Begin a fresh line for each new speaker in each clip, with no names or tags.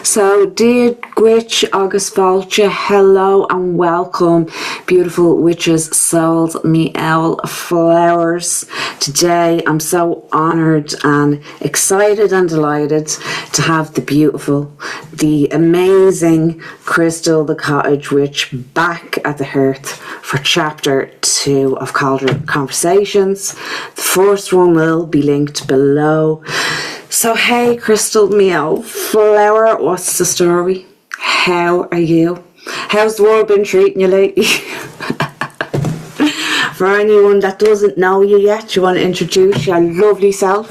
So, dear witch, agus fáilte, hello and welcome, beautiful witches, souls, me owl flowers. Today, I'm so honoured and excited and delighted to have the beautiful, the amazing Crystal The Cottage Witch back at the Hearth for Chapter 2 of Cauldron Conversations. The first one will be linked below. So, hey, Crystal, meow, flower, what's the story? How are you? How's the world been treating you lately? For anyone that doesn't know you yet, do you want to introduce your lovely self?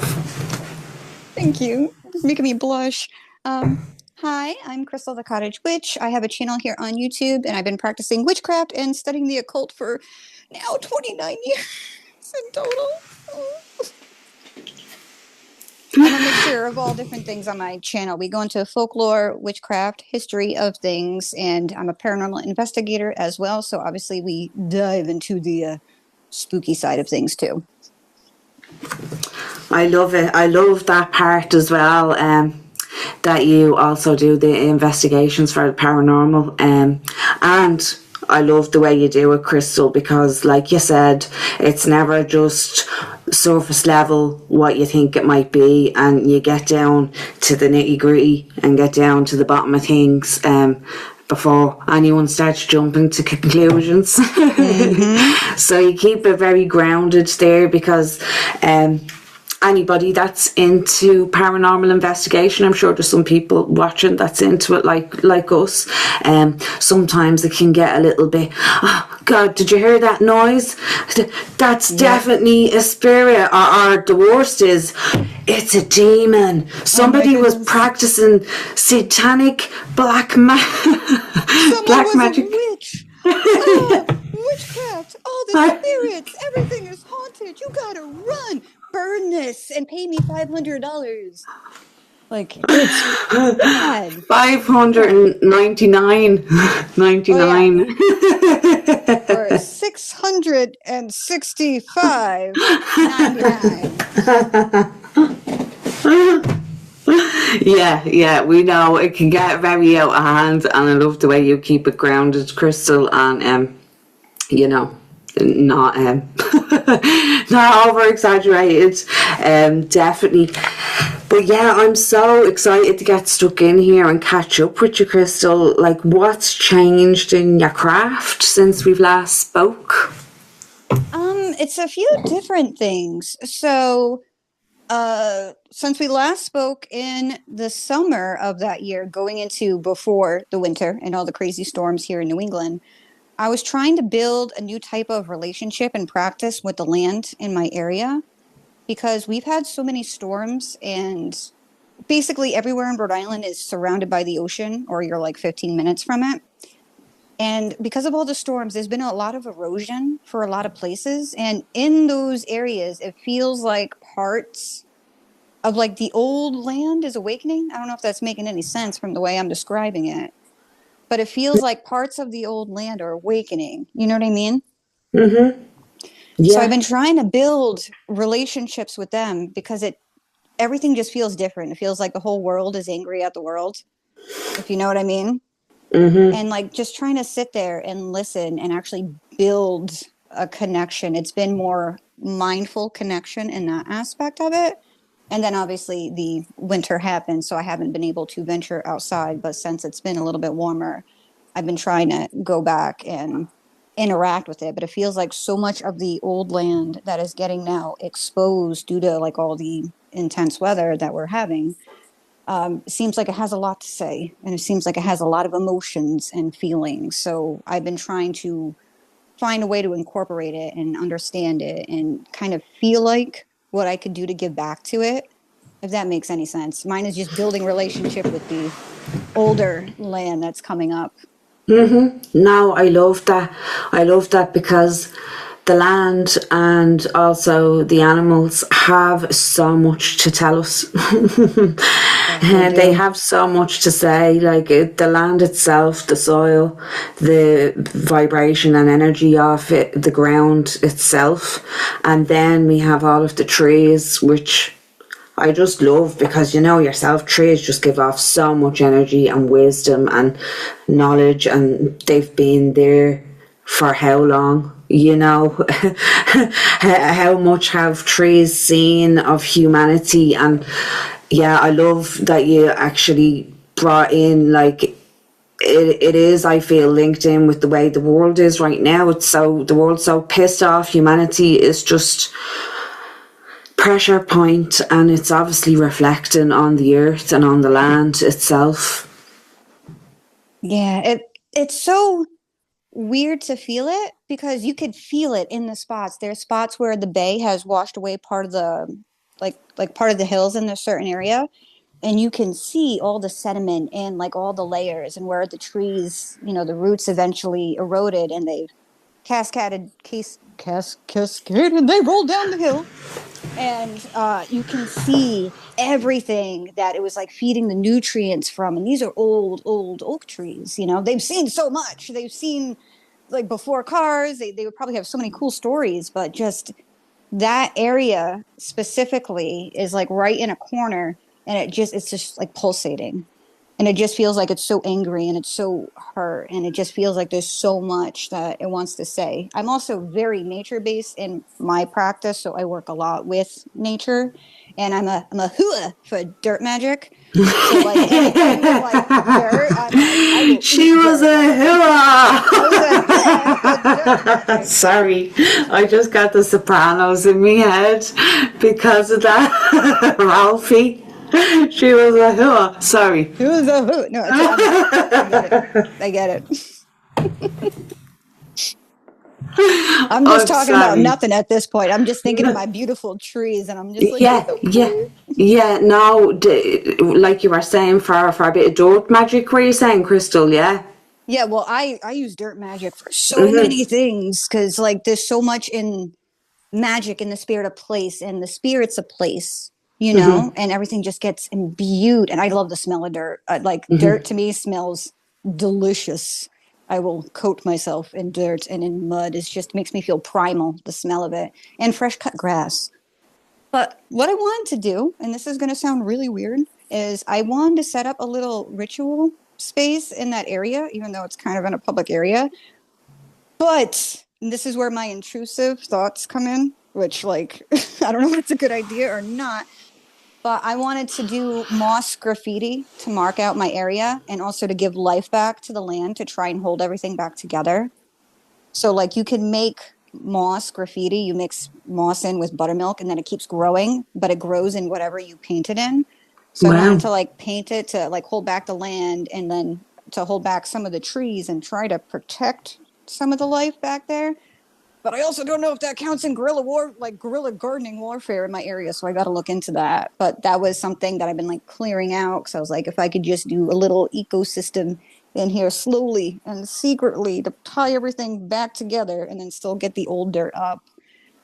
Thank you. It's making me blush. Hi, I'm Crystal the Cottage Witch. I have a channel here on YouTube, and I've been practicing witchcraft and studying the occult for now 29 years in total. I'm a mixture of all different things on my channel. We go into folklore, witchcraft, history of things, and I'm a paranormal investigator as well. So obviously we dive into the spooky side of things too.
I love it. I love that part as well. That you also do the investigations for the paranormal. And I love the way you do it, Crystal, because like you said, it's never just surface level what you think it might be, and you get down to the nitty gritty and get down to the bottom of things before anyone starts jumping to conclusions. Mm-hmm. So you keep it very grounded there, because anybody that's into paranormal investigation, I'm sure there's some people watching that's into it like us. Sometimes it can get a little bit, oh God, did you hear that noise? That's definitely a spirit. Or the worst is, it's a demon. Somebody was practicing satanic black magic.
A witch. Oh, witchcraft. All the spirits. Everything is haunted. You gotta run. Burn this and pay me $500. Like, it's bad.
$599.99.
Or $665.99.
Yeah, we know it can get very out of hand, and I love the way you keep it grounded, Crystal, and you know, not not over exaggerated, definitely. But yeah, I'm so excited to get stuck in here and catch up with you, Crystal. Like, what's changed in your craft since we've last spoke?
It's a few different things. So since we last spoke in the summer of that year, going into before the winter and all the crazy storms here in New England, I was trying to build a new type of relationship and practice with the land in my area, because we've had so many storms, and basically everywhere in Rhode Island is surrounded by the ocean, or you're like 15 minutes from it. And because of all the storms, there's been a lot of erosion for a lot of places. And in those areas, it feels like parts of like the old land is awakening. I don't know if that's making any sense from the way I'm describing it, but it feels like parts of the old land are awakening. You know what I mean?
Mm-hmm. Yeah.
So I've been trying to build relationships with them, because everything just feels different. It feels like the whole world is angry at the world, if you know what I mean. Mm-hmm. And like just trying to sit there and listen and actually build a connection. It's been more mindful connection in that aspect of it. And then obviously the winter happened, so I haven't been able to venture outside. But since it's been a little bit warmer, I've been trying to go back and interact with it. But it feels like so much of the old land that is getting now exposed due to like all the intense weather that we're having. Seems like it has a lot to say, and it seems like it has a lot of emotions and feelings. So I've been trying to find a way to incorporate it and understand it and kind of feel like what I could do to give back to it, if that makes any sense. Mine is just building relationship with the older land that's coming up.
Mm-hmm. No, I love that. I love that, because the land and also the animals have so much to tell us. They have so much to say, like the land itself, the soil, the vibration and energy of it, the ground itself. And then we have all of the trees, which I just love, because you know yourself, trees just give off so much energy and wisdom and knowledge, and they've been there for how long, you know. How much have trees seen of humanity? And yeah, I love that you actually brought in, like, it is, I feel, linked in with the way the world is right now. The world's so pissed off. Humanity is just pressure point, and it's obviously reflecting on the earth and on the land itself.
Yeah, it's so weird to feel it, because you could feel it in the spots. There's spots where the bay has washed away part of the like part of the hills in a certain area, and you can see all the sediment and like all the layers, and where the trees, you know, the roots eventually eroded and they cascaded, they rolled down the hill. And you can see everything that it was like feeding the nutrients from. And these are old oak trees, you know, they've seen so much. They've seen, like, before cars, they would probably have so many cool stories, but just that area specifically is like right in a corner, and it's just like pulsating. And it just feels like it's so angry and it's so hurt, and it just feels like there's so much that it wants to say. I'm also very nature based in my practice, so I work a lot with nature, and I'm a hua for dirt magic. So like anything with like dirt, I will
She was a hua. Sorry, I just got the Sopranos in my head because of that. Ralphie. She was a hua. Sorry.
She was a hua. No, I get it. I'm just talking about nothing at this point. I'm just thinking of my beautiful trees, and I'm just like,
yeah. No, like you were saying, for a bit of dirt magic, were you saying, Crystal? Yeah.
Yeah, well, I use dirt magic for so many things, because like there's so much in magic in the spirit of place, and the spirit's a place, you know, and everything just gets imbued. And I love the smell of dirt. Dirt to me smells delicious. I will coat myself in dirt and in mud. It just makes me feel primal, the smell of it, and fresh cut grass. But what I wanted to do, and this is going to sound really weird, is I wanted to set up a little ritual space in that area, even though it's kind of in a public area. But this is where my intrusive thoughts come in, which, like, I don't know if it's a good idea or not, but I wanted to do moss graffiti to mark out my area, and also to give life back to the land, to try and hold everything back together. So, like, you can make moss graffiti. You mix moss in with buttermilk, and then it keeps growing, but it grows in whatever you paint it in. So I wanted to, like, paint it to, like, hold back the land, and then to hold back some of the trees and try to protect some of the life back there. But I also don't know if that counts in guerrilla gardening warfare in my area, so I got to look into that. But that was something that I've been, like, clearing out, because I was like, if I could just do a little ecosystem in here slowly and secretly to tie everything back together, and then still get the old dirt up.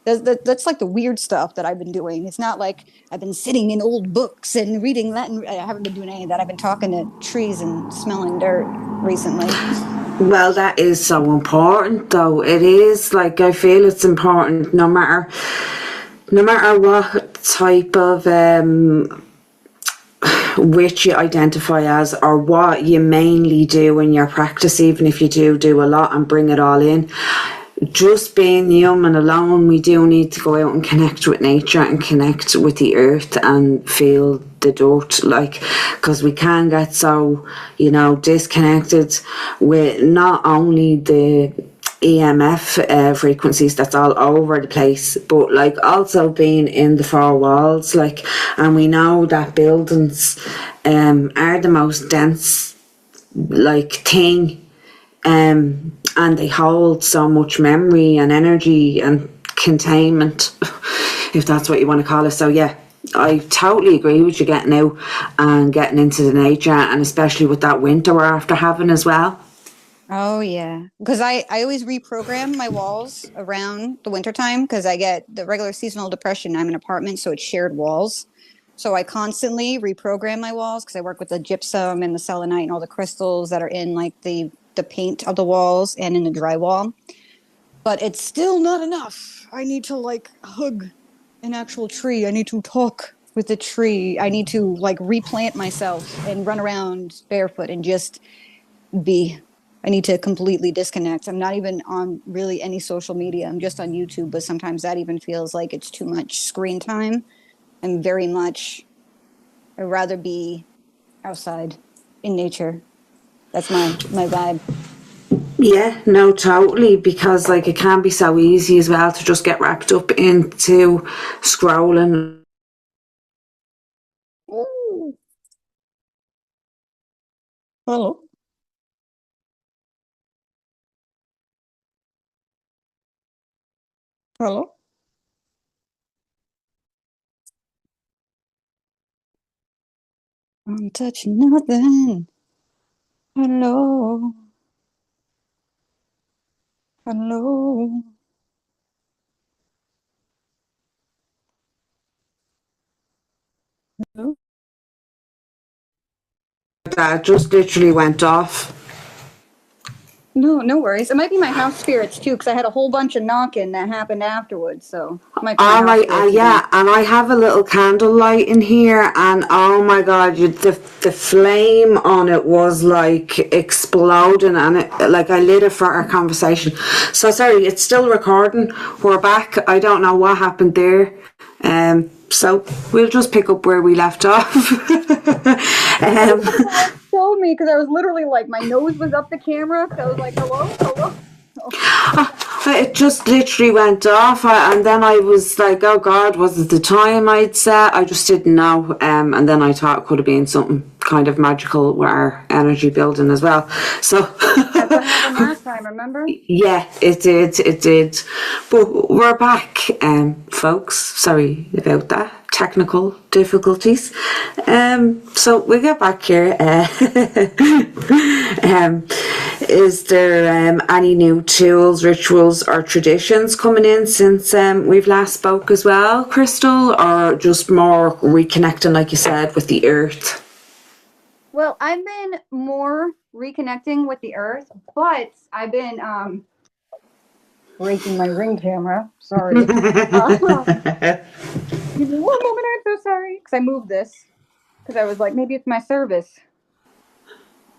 That's like the weird stuff that I've been doing. It's not like I've been sitting in old books and reading Latin. I haven't been doing any of that. I've been talking to trees and smelling dirt recently.
Well, that is so important, though. It is, like, I feel it's important no matter what type of witch you identify as, or what you mainly do in your practice, even if you do a lot and bring it all in. Just being human alone, we do need to go out and connect with nature and connect with the earth and feel the dirt, like, because we can get so, you know, disconnected with not only the EMF frequencies that's all over the place, but like also being in the four walls, like, and we know that buildings are the most dense, like, thing, and they hold so much memory and energy and containment, if that's what you want to call it. So yeah, I totally agree with you getting out and getting into the nature, and especially with that winter we're after having as well.
Oh yeah, because I always reprogram my walls around the wintertime, because I get the regular seasonal depression. I'm in an apartment, so it's shared walls. So I constantly reprogram my walls, because I work with the gypsum and the selenite and all the crystals that are in, like, the paint of the walls and in the drywall. But it's still not enough. I need to, like, hug an actual tree. I need to talk with the tree. I need to like replant myself and run around barefoot and just be. I need to completely disconnect. I'm not even on really any social media. I'm just on YouTube, but sometimes that even feels like it's too much screen time. I'm very much, I'd rather be outside in nature. That's my vibe.
Yeah, no, totally, because like it can be so easy as well to just get wrapped up into scrolling.
Ooh. Hello. Hello. I'm touching nothing. Hello. Hello. Hello.
That just literally went off.
No worries. It might be my house spirits too, because I had a whole bunch of knocking that happened afterwards. So it might be my
Oh
house
my,
spirits
yeah,
again.
and I have a little candle light in here, and oh my god, the flame on it was like exploding, and it, like I lit it for our conversation. So sorry, it's still recording. We're back. I don't know what happened there. So we'll just pick up where we left off.
Told me because I was literally like my nose was up the camera. So I was like, hello.
It just literally went off, and then I was like, oh god, was it the time I'd set? I just didn't know, and then I thought it could have been something kind of magical with our energy building as well. So
That's what happened last time, remember?
yeah, it did, but we're back, folks. Sorry about that, technical difficulties. So we get back here. Is there any new tools, rituals, or traditions coming in since we've last spoke as well, Crystal, or just more reconnecting, like you said, with the earth?
Well, I've been more reconnecting with the earth, but I've been breaking my ring camera. Sorry. Give me one moment. I'm so sorry because I moved this because I was like, maybe it's my service,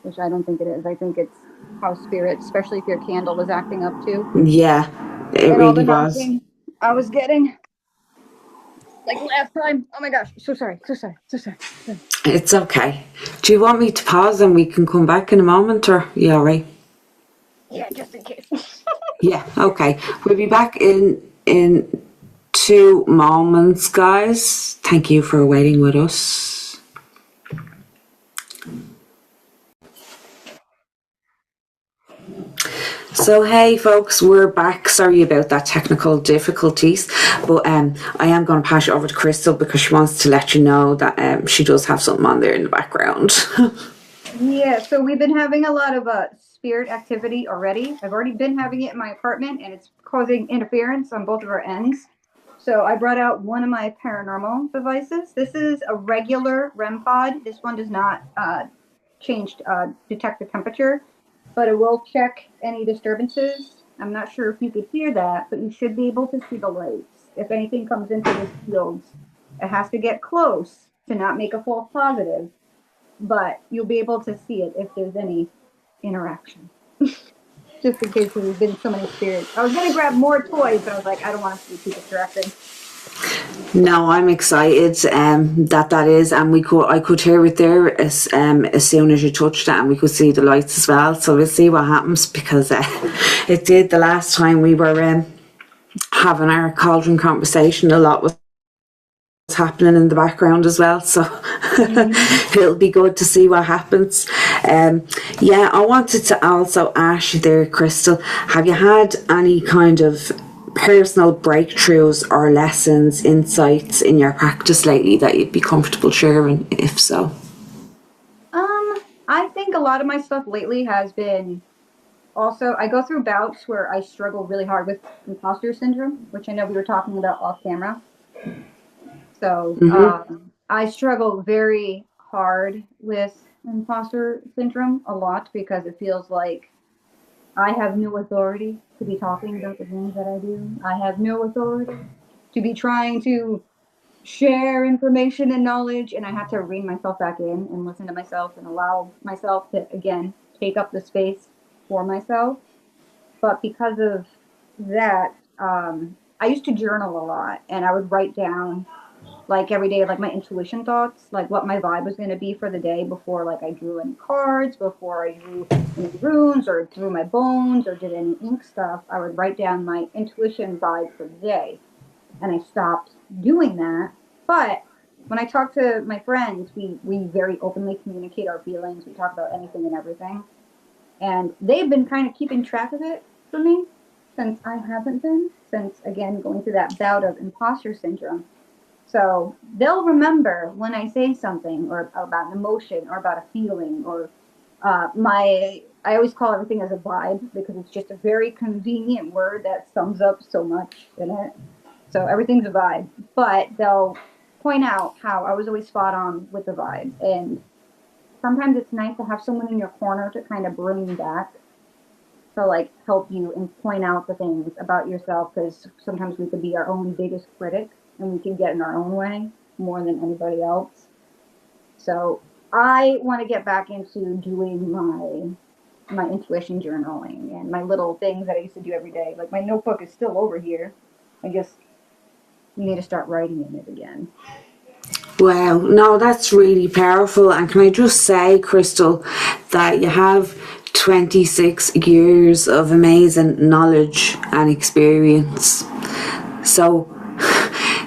which I don't think it is. I think it's house spirit, especially if your candle was acting up too.
Yeah, it
And all the
really was.
knocking I was getting. Like last time. Oh my gosh. So sorry.
It's okay. Do you want me to pause and we can come back in a moment, or you all right?
Yeah, just in case.
Yeah, okay. We'll be back in 2 moments, guys. Thank you for waiting with us. So hey folks, we're back. Sorry about that technical difficulties, but I am going to pass it over to Crystal because she wants to let you know that she does have something on there in the background.
Yeah, so we've been having a lot of spirit activity already. I've already been having it in my apartment, and it's causing interference on both of our ends. So I brought out one of my paranormal devices. This is a regular REM pod. This one does not detect the temperature, but it will check any disturbances. I'm not sure if you could hear that, but you should be able to see the lights. If anything comes into this field, it has to get close to not make a false positive, but you'll be able to see it if there's any interaction. Just in case there's been so many spirits. I was going to grab more toys, but I was like, I don't want it to be too distracting.
No, I'm excited that is, and I could hear it there as soon as you touched it, and we could see the lights as well. So we'll see what happens, because it did the last time we were having our Cauldron conversation. A lot was happening in the background as well, so it'll be good to see what happens. Yeah, I wanted to also ask you there, Crystal, have you had any kind of personal breakthroughs or lessons, insights in your practice lately that you'd be comfortable sharing, if so?
I think a lot of my stuff lately has been also, I go through bouts where I struggle really hard with imposter syndrome, which I know we were talking about off camera. So I struggle very hard with imposter syndrome a lot because it feels like I have no authority to be talking about the things that I do. I have no authority to be trying to share information and knowledge, and I had to rein myself back in and listen to myself and allow myself to, again, take up the space for myself. But because of that, I used to journal a lot, and I would write down like every day, like my intuition thoughts, like what my vibe was going to be for the day before, like I drew any cards, before I drew any runes or drew my bones or did any ink stuff. I would write down my intuition vibe for the day, and I stopped doing that. But when I talk to my friends, we very openly communicate our feelings. We talk about anything and everything, and they've been kind of keeping track of it for me since I haven't been, since again going through that bout of imposter syndrome. So they'll remember when I say something or about an emotion or about a feeling or I always call everything as a vibe because it's just a very convenient word that sums up so much in it. So everything's a vibe, but they'll point out how I was always spot on with the vibe. And sometimes it's nice to have someone in your corner to kind of bring back, to like help you and point out the things about yourself, because sometimes we could be our own biggest critic and we can get in our own way more than anybody else. So I want to get back into doing my intuition journaling and my little things that I used to do every day. Like my notebook is still over here. I just need to start writing in it again.
Wow, no, that's really powerful. And can I just say, Crystal, that you have 26 years of amazing knowledge and experience. So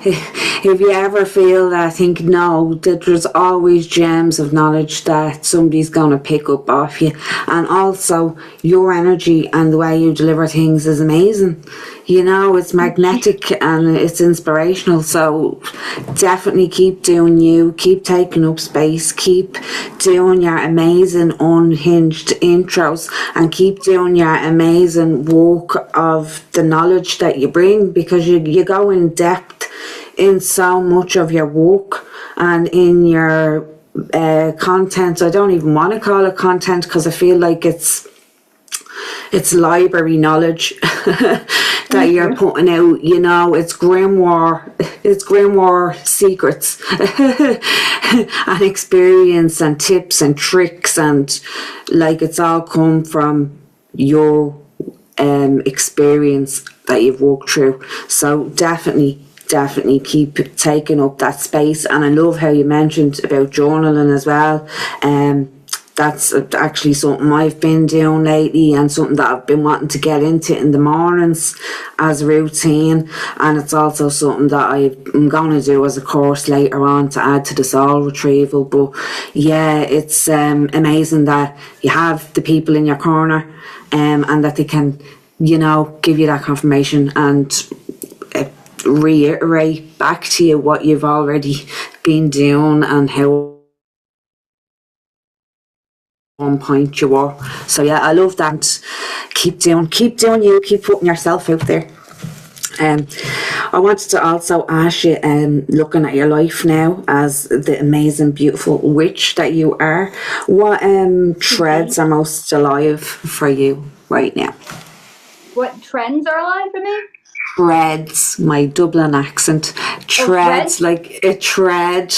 if you ever feel that, think no, that there's always gems of knowledge that somebody's going to pick up off you. And also, your energy and the way you deliver things is amazing. You know, it's magnetic and it's inspirational. So definitely keep doing you, keep taking up space, keep doing your amazing unhinged intros, and keep doing your amazing work of the knowledge that you bring, because you go in depth in so much of your work and in your content. I don't even want to call it content because I feel like it's library knowledge that you're putting out. You know, it's grimoire secrets and experience and tips and tricks, and like it's all come from your experience that you've walked through. So definitely keep taking up that space. And I love how you mentioned about journaling as well. That's actually something I've been doing lately, and something that I've been wanting to get into in the mornings as a routine. And it's also something that I'm going to do as a course later on to add to the soul retrieval. But yeah, it's amazing that you have the people in your corner, and that they can, you know, give you that confirmation and reiterate back to you what you've already been doing and how one point you were. So yeah, I love that. Keep doing you, keep putting yourself out there. I wanted to also ask you, looking at your life now as the amazing, beautiful witch that you are, what threads are most alive for you right now?
What trends are alive for me?
Threads, my Dublin accent. Treads, like a tread.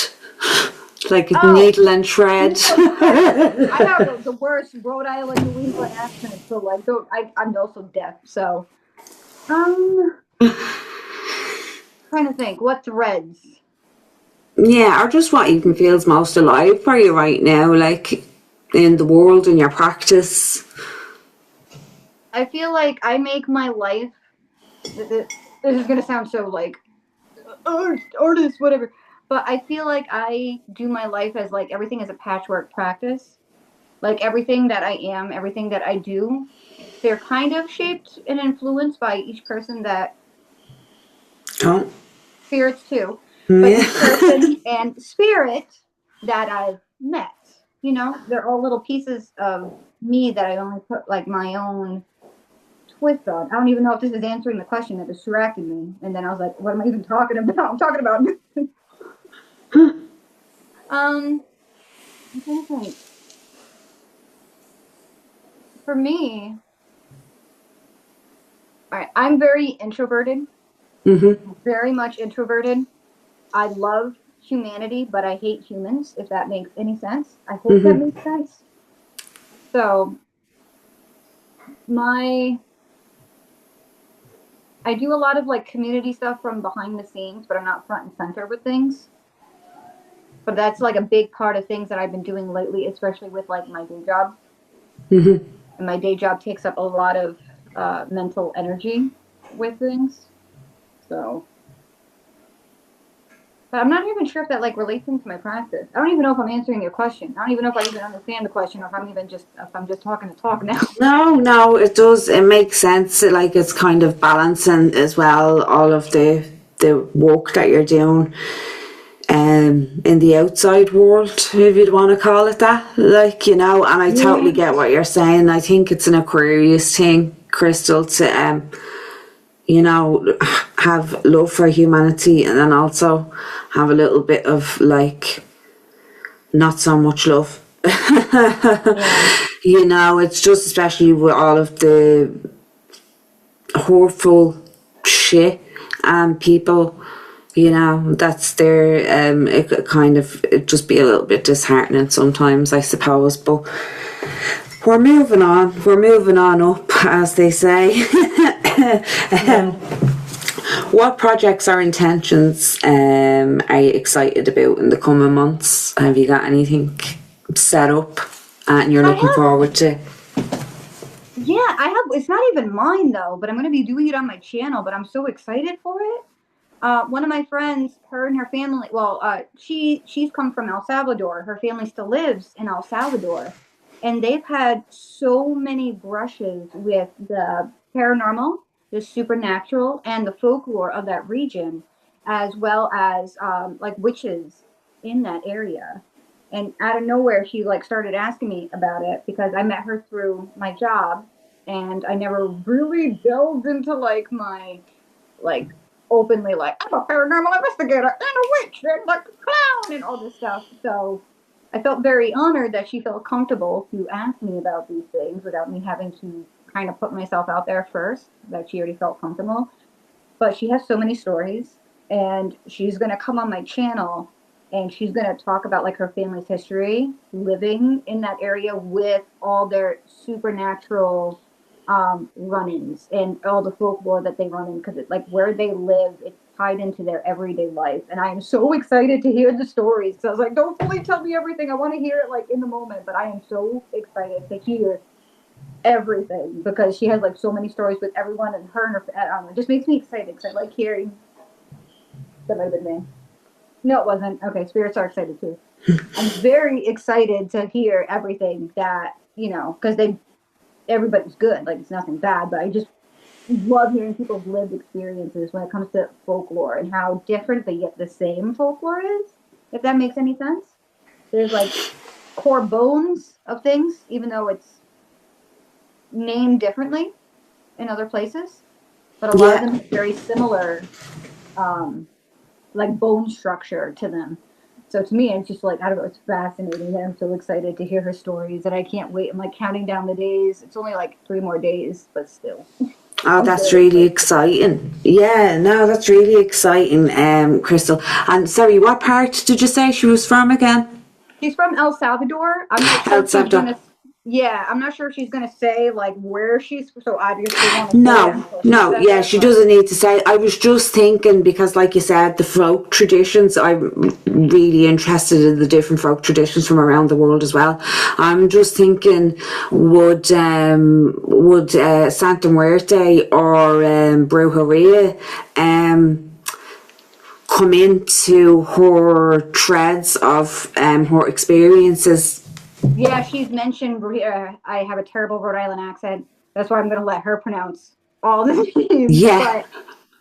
Like a needle and thread.
I have the worst Rhode Island, New England accent, so like, I'm also deaf, so trying to think what threads.
Yeah, or just what even feels most alive for you right now, like in the world, in your practice.
I feel like I make my life. This is gonna sound so like artist, whatever. But I feel like I do my life as like everything is a patchwork practice. Like everything that I am, everything that I do, they're kind of shaped and influenced by each person that
Oh.
spirits too, but each
Yeah.
person and spirit that I've met. You know, they're all little pieces of me that I only put like my own twist on. I don't even know if this is answering the question that distracted me. And then I was like, what am I even talking about? I'm talking about I'm trying to think. For me, all right, I'm very introverted.
Mm-hmm.
Very much introverted.
I love humanity, but I hate humans, if that makes any sense. I hope that makes sense. So I do a lot of like community stuff from behind the scenes, but I'm not front and center with things. But that's like a big part of things that I've been doing lately, especially with like my day job. And my day job takes up a lot of mental energy with things. So, but I'm not even sure if that like relates into my practice. I don't even know if I'm answering your question. I don't even know if I even understand the question, or if I'm just talking to talk now.
No, it does. It makes sense. Like it's kind of balancing as well all of the work that you're doing in the outside world, if you'd want to call it that. Like, you know, and I totally get what you're saying. I think it's an Aquarius thing, Crystal, to you know, have love for humanity, and then also have a little bit of like not so much love. You know, it's just especially with all of the hurtful shit and people, you know, that's there. It could kind of it just be a little bit disheartening sometimes, I suppose, but we're moving on up, as they say. What projects or intentions are you excited about in the coming months? Have you got anything set up and you're looking forward to?
Yeah, I have. It's not even mine though, but I'm going to be doing it on my channel. But I'm so excited for it. One of my friends, her and her family. Well, she's come from El Salvador. Her family still lives in El Salvador, and they've had so many brushes with the paranormal, the supernatural, and the folklore of that region, as well as like witches in that area. And out of nowhere, she like started asking me about it because I met her through my job, and I never really delved into like my like openly like I'm a paranormal investigator and a witch and like a clown and all this stuff. So I felt very honored that she felt comfortable to ask me about these things without me having to kind of put myself out there first, that she already felt comfortable. But she has so many stories, and she's going to come on my channel, and she's going to talk about like her family's history living in that area with all their supernatural run-ins and all the folklore that they run in, because it's like where they live, it's tied into their everyday life. And I am so excited to hear the stories. So I was like, don't fully tell me everything. I want to hear it like in the moment, but I am so excited to hear everything because she has like so many stories with everyone, and her and her, I don't know, it just makes me excited because I like hearing. That might have been me. No, it wasn't. Okay, spirits are excited too. I'm very excited to hear everything that, you know, because everybody's good, like it's nothing bad, but I just love hearing people's lived experiences when it comes to folklore and how different but yet the same folklore is, if that makes any sense. There's like core bones of things, even though it's named differently in other places, but a lot of them have very similar like bone structure to them. So to me, it's just like, I don't know, it's fascinating, and I'm so excited to hear her stories, and I can't wait. I'm like counting down the days. It's only like 3 more days, but still.
Oh, that's really exciting. Yeah, no, that's really exciting, Crystal. And sorry, what part did you say she was from again?
She's from El Salvador. I'm not sure if she's gonna. Yeah, I'm not sure if she's gonna say like where she's. So obviously,
no, yeah, she doesn't need to say. I was just thinking because, like you said, the folk traditions. I'm really interested in the different folk traditions from around the world as well. I'm just thinking, would Santa Muerte or Brujeria come into her threads of her experiences?
Yeah, she's mentioned. I have a terrible Rhode Island accent. That's why I'm going to let her pronounce all the names.
Yeah.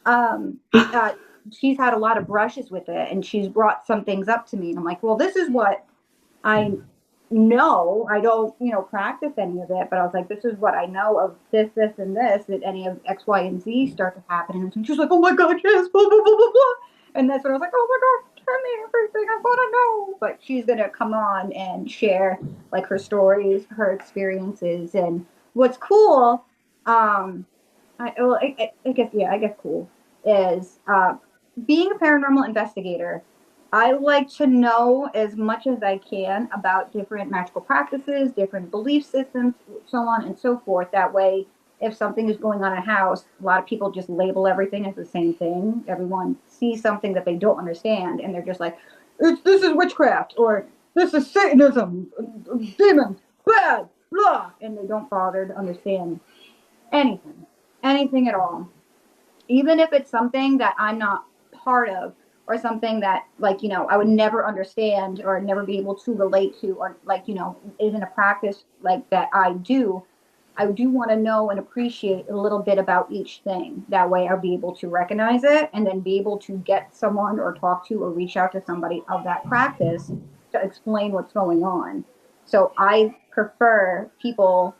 But she's had a lot of brushes with it, and she's brought some things up to me. And I'm like, well, this is what I know. I don't, practice any of it, but I was like, this is what I know of this, and this. Did any of X, Y, and Z start to happen? And she's like, oh my God, yes, blah, blah, blah, blah, blah. And that's when I was like, oh my God, tell me everything I want to know. But she's going to come on and share like her stories, her experiences. And what's cool, I guess cool is being a paranormal investigator, I like to know as much as I can about different magical practices, different belief systems, so on and so forth. That way, if something is going on in a house, a lot of people just label everything as the same thing. Everyone sees something that they don't understand, and they're just like, this is witchcraft, or this is Satanism, demons, bad, blah, and they don't bother to understand anything at all. Even if it's something that I'm not part of, or something that, like, I would never understand or never be able to relate to, or, like, isn't a practice like that I do want to know and appreciate a little bit about each thing. That way I'll be able to recognize it and then be able to get someone or talk to or reach out to somebody of that practice to explain what's going on. So I prefer people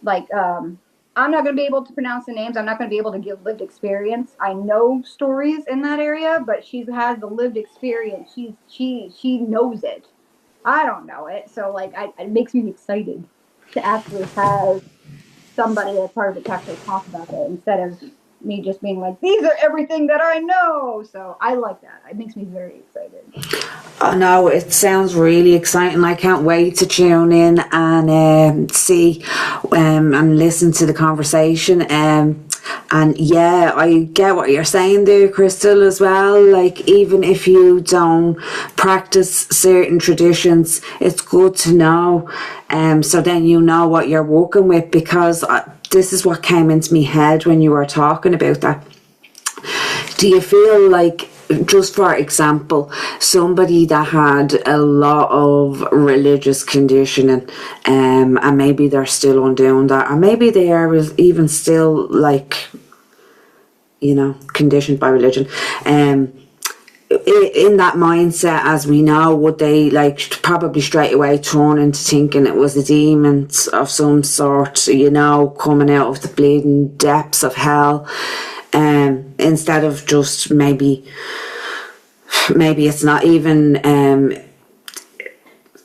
like, I'm not going to be able to pronounce the names. I'm not going to be able to give lived experience. I know stories in that area, but she has the lived experience. She knows it. I don't know it. So, like, it makes me excited to actually have somebody that's part of it to actually talk about it instead of me just being like, these are everything that I know. So I like that. It makes me very excited.
Oh no, it sounds really exciting. I can't wait to tune in and see and listen to the conversation. And yeah, I get what you're saying there, Crystal, as well. Like, even if you don't practice certain traditions, it's good to know. So then you know what you're working with, because this is what came into my head when you were talking about that. Do you feel like, just for example, somebody that had a lot of religious conditioning, and maybe they're still undoing that, or maybe they are even still, like, conditioned by religion, in that mindset, as we know, would they, like, probably straight away turn into thinking it was a demon of some sort, coming out of the bleeding depths of hell, instead of just maybe it's not even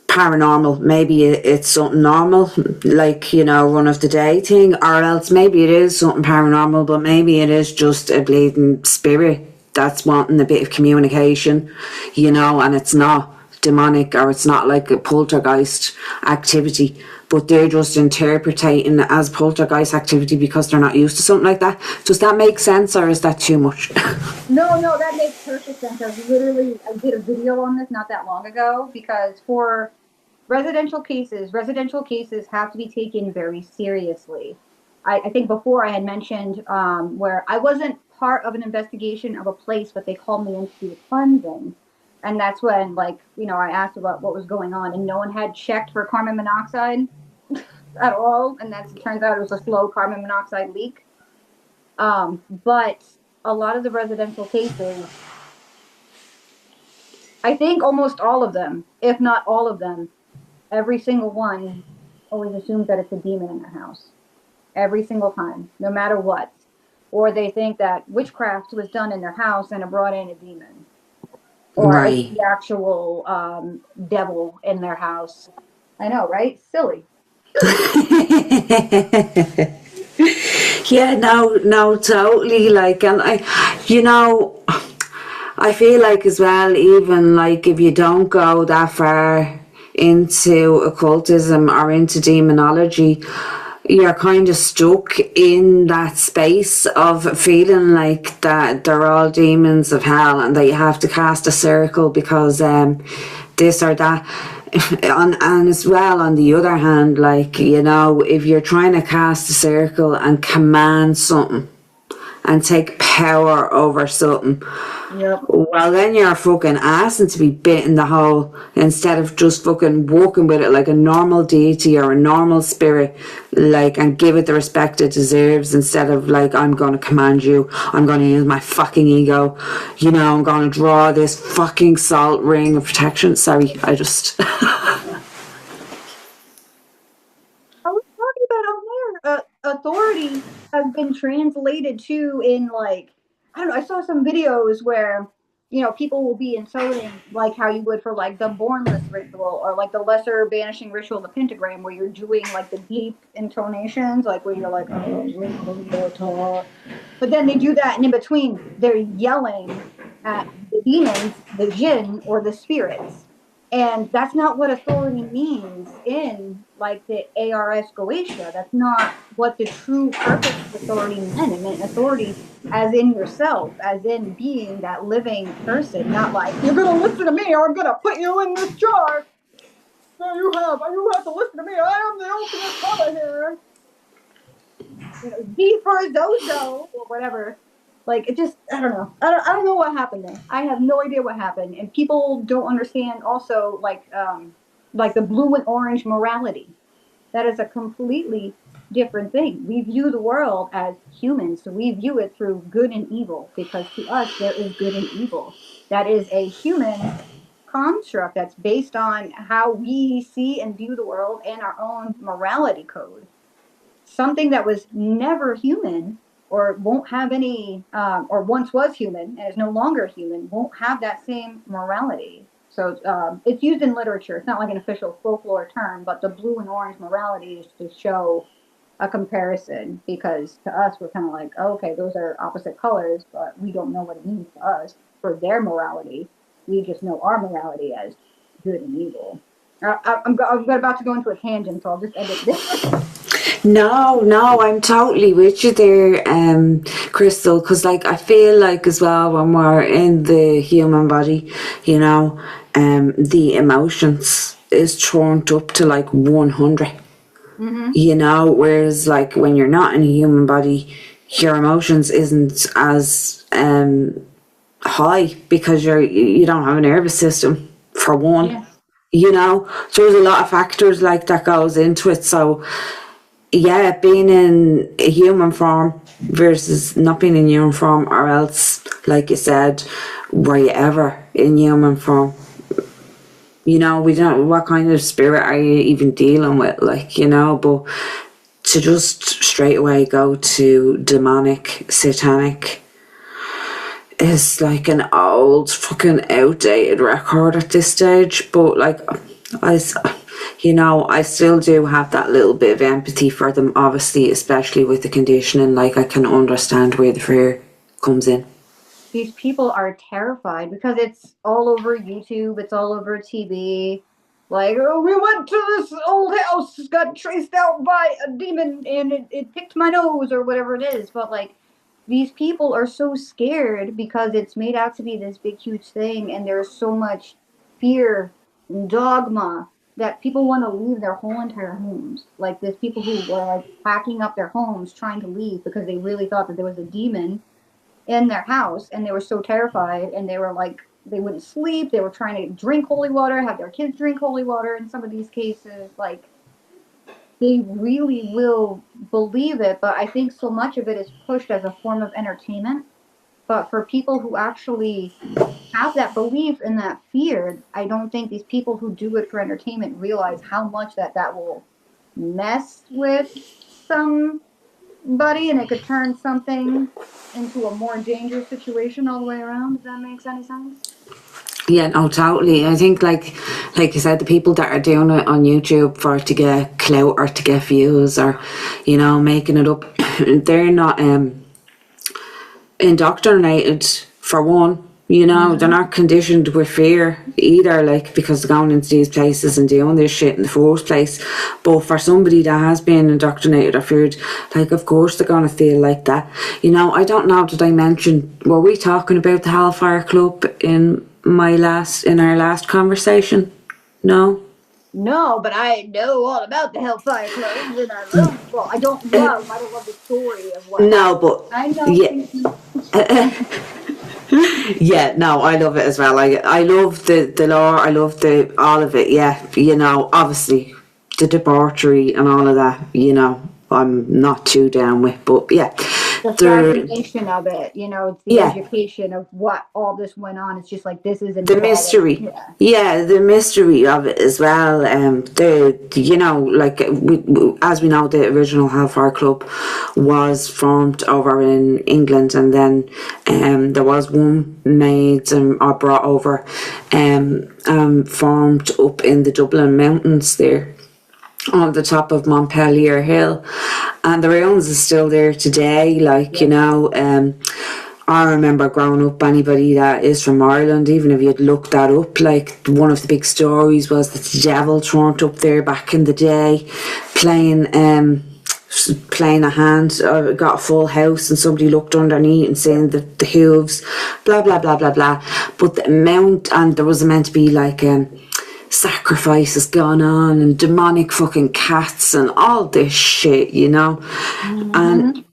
paranormal, maybe it's something normal, like, run of the day thing, or else maybe it is something paranormal, but maybe it is just a bleeding spirit that's wanting a bit of communication, and it's not demonic, or it's not like a poltergeist activity, but they're just interpreting it as poltergeist activity because they're not used to something like that. Does that make sense, or is that too much?
No, that makes perfect sense. I did a video on this not that long ago, because for residential cases have to be taken very seriously. I think before I had mentioned where I wasn't part of an investigation of a place, but they called me into cleansing. And that's when, like, I asked about what was going on, and no one had checked for carbon monoxide at all. And it turns out it was a slow carbon monoxide leak. But a lot of the residential cases, I think almost all of them, if not all of them, every single one always assumes that it's a demon in their house. Every single time, no matter what. Or they think that witchcraft was done in their house and it brought in a demon. Or
Right.
it's the actual devil in their house. I know, right? Silly.
Yeah, no, totally. Like, and I feel like as well, even like if you don't go that far into occultism or into demonology, you're kind of stuck in that space of feeling like that they're all demons of hell and that you have to cast a circle because this or that. And as well, on the other hand, like, if you're trying to cast a circle and command something and take power over something,
Yep.
well, then you're fucking asking to be bit in the hole instead of just fucking walking with it like a normal deity or a normal spirit, like, and give it the respect it deserves, instead of like, I'm going to command you, I'm going to use my fucking ego, I'm going to draw this fucking salt ring of protection. Sorry, I just...
I was talking about on there. Authority has been translated to in, like, I don't know. I saw some videos where, people will be insulting, like how you would for like the bornless ritual, or like the lesser banishing ritual, the pentagram, where you're doing like the deep intonations, like where you're like, oh, but then they do that, and in between they're yelling at the demons, the jinn, or the spirits. And that's not what authority means in like the ARS Goetia. That's not what the true purpose of authority meant. It meant authority as in yourself, as in being that living person, not like, you're gonna listen to me or I'm gonna put you in this jar. So you have to listen to me. I am the ultimate color here. You know, D for Zozo or whatever. Like, it just, I don't know. I don't know what happened there. I have no idea what happened. And people don't understand also, like the blue and orange morality. That is a completely different thing. We view the world as humans, so we view it through good and evil, because to us, there is good and evil. That is a human construct that's based on how we see and view the world and our own morality code. Something that was never human or won't have any, or once was human and is no longer human, won't have that same morality. So it's used in literature. It's not like an official folklore term, but the blue and orange morality is to show a comparison, because to us, we're kind of like, oh, okay, those are opposite colors, but we don't know what it means to us for their morality. We just know our morality as good and evil. I'm about to go into a tangent, so I'll just end it there.
No, I'm totally with you there, Crystal, because like I feel like as well when we're in the human body, you know, the emotions is turned up to like 100. Mm-hmm. You know, whereas like when you're not in a human body, your emotions isn't as high, because you don't have a nervous system for one. Yeah. You know, so there's a lot of factors like that goes into it. So yeah, being in a human form versus not being in human form, or else, like you said, were you ever in human form? You know, we don't, what kind of spirit are you even dealing with, like, you know, but to just straight away go to demonic, satanic is like an old fucking outdated record at this stage. But like, I still do have that little bit of empathy for them, obviously, especially with the conditioning. Like, I can understand where the fear comes in.
These people are terrified because it's all over YouTube, it's all over TV. Like, oh, we went to this old house, got traced out by a demon, and it picked my nose, or whatever it is. But like, these people are so scared because it's made out to be this big, huge thing, and there's so much fear and dogma that people want to leave their whole entire homes. Like, there's people who were like packing up their homes trying to leave because they really thought that there was a demon in their house, and they were so terrified, and they were like, they wouldn't sleep, they were trying to drink holy water, have their kids drink holy water in some of these cases. Like, they really will believe it, but I think so much of it is pushed as a form of entertainment. But for people who actually have that belief and that fear, I don't think these people who do it for entertainment realize how much that will mess with somebody, and it could turn something into a more dangerous situation all the way around, if that makes any sense.
Yeah, no, totally. I think like you said, the people that are doing it on YouTube for to get clout or to get views, or, you know, making it up, they're not indoctrinated, for one. You know, they're not conditioned with fear either, like, because they're going into these places and doing this shit in the first place. But for somebody that has been indoctrinated or feared, like, of course they're going to feel like that. You know, I don't know, did I mention, were we talking about the Hellfire Club in our last conversation? No?
No, but I know all about the Hellfire Club, and I love, well, I don't love the story of what
No, but
I know.
Yeah. Yeah, no, I love it as well. I love the lore, I love all of it. Yeah, you know, obviously the debauchery and all of that, you know, I'm not too down with, but yeah,
the fascination of it, you know, it's the education of what all this went on. It's just like, this isn't
the mystery. Yeah, the mystery of it as well. You know, like, as we know, the original Hellfire Club was formed over in England, and then there was one made or brought over formed up in the Dublin mountains there, on the top of Montpellier Hill, and the ruins is still there today. Like, you know, I remember growing up, anybody that is from Ireland, even if you'd looked that up, like one of the big stories was that the devil turned up there back in the day, playing a hand, got a full house, and somebody looked underneath and saying the hooves, blah blah blah blah blah. But the amount, and there was meant to be like sacrifices gone on and demonic fucking cats and all this shit, you know. And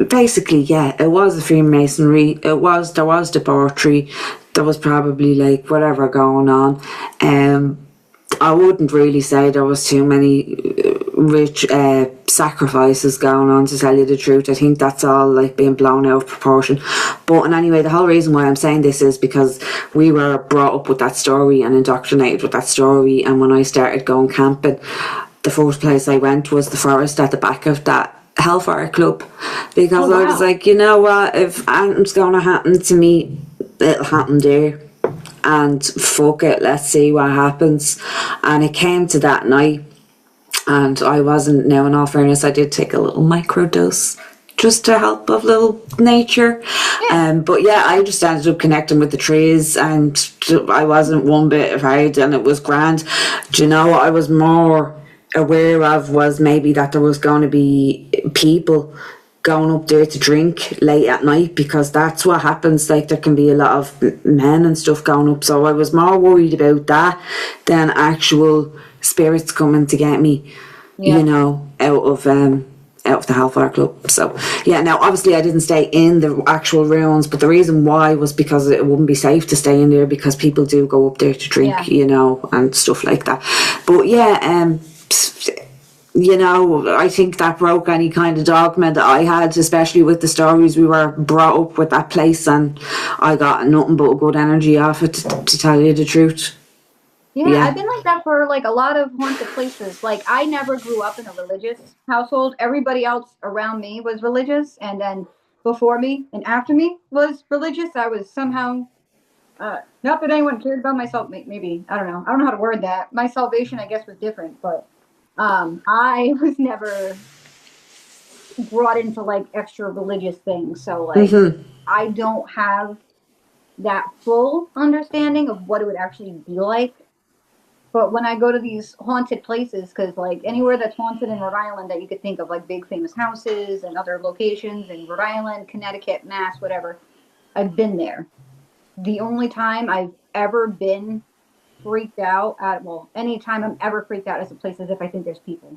basically, yeah, it was the Freemasonry. There was debauchery. There was probably like whatever going on. I wouldn't really say there was too many rich sacrifices going on, to tell you the truth. I think that's all like being blown out of proportion. But and anyway, the whole reason why I'm saying this is because we were brought up with that story and indoctrinated with that story. And when I started going camping, the first place I went was the forest at the back of that Hellfire club, because I was like, you know what, if anything's going to happen to me, it'll happen there, and fuck it, let's see what happens. And it came to that night, and I wasn't, now in all fairness, I did take a little microdose just to help of little nature. But yeah, I just ended up connecting with the trees, and I wasn't one bit afraid, and it was grand. Do you know what I was more aware of was maybe that there was going to be people going up there to drink late at night, because that's what happens. Like, there can be a lot of men and stuff going up, so I was more worried about that than actual spirits coming to get me, you know, out of the Hellfire Club. So yeah, now obviously I didn't stay in the actual ruins, but the reason why was because it wouldn't be safe to stay in there, because people do go up there to drink, you know, and stuff like that. But yeah, you know, I think that broke any kind of dogma that I had, especially with the stories we were brought up with that place, and I got nothing but good energy off it, to tell you the truth.
Yeah, I've been like that for like a lot of haunted places. Like, I never grew up in a religious household. Everybody else around me was religious, and then before me and after me was religious. I was somehow, not that anyone cared about myself, maybe, I don't know how to word that. My salvation, I guess, was different, but I was never brought into like extra religious things. So like, I don't have that full understanding of what it would actually be like. But when I go to these haunted places, because like anywhere that's haunted in Rhode Island that you could think of, like big famous houses and other locations in Rhode Island, Connecticut, Mass, whatever, I've been there. The only time I've ever been freaked out at, well, any time I'm ever freaked out as a place is if I think there's people.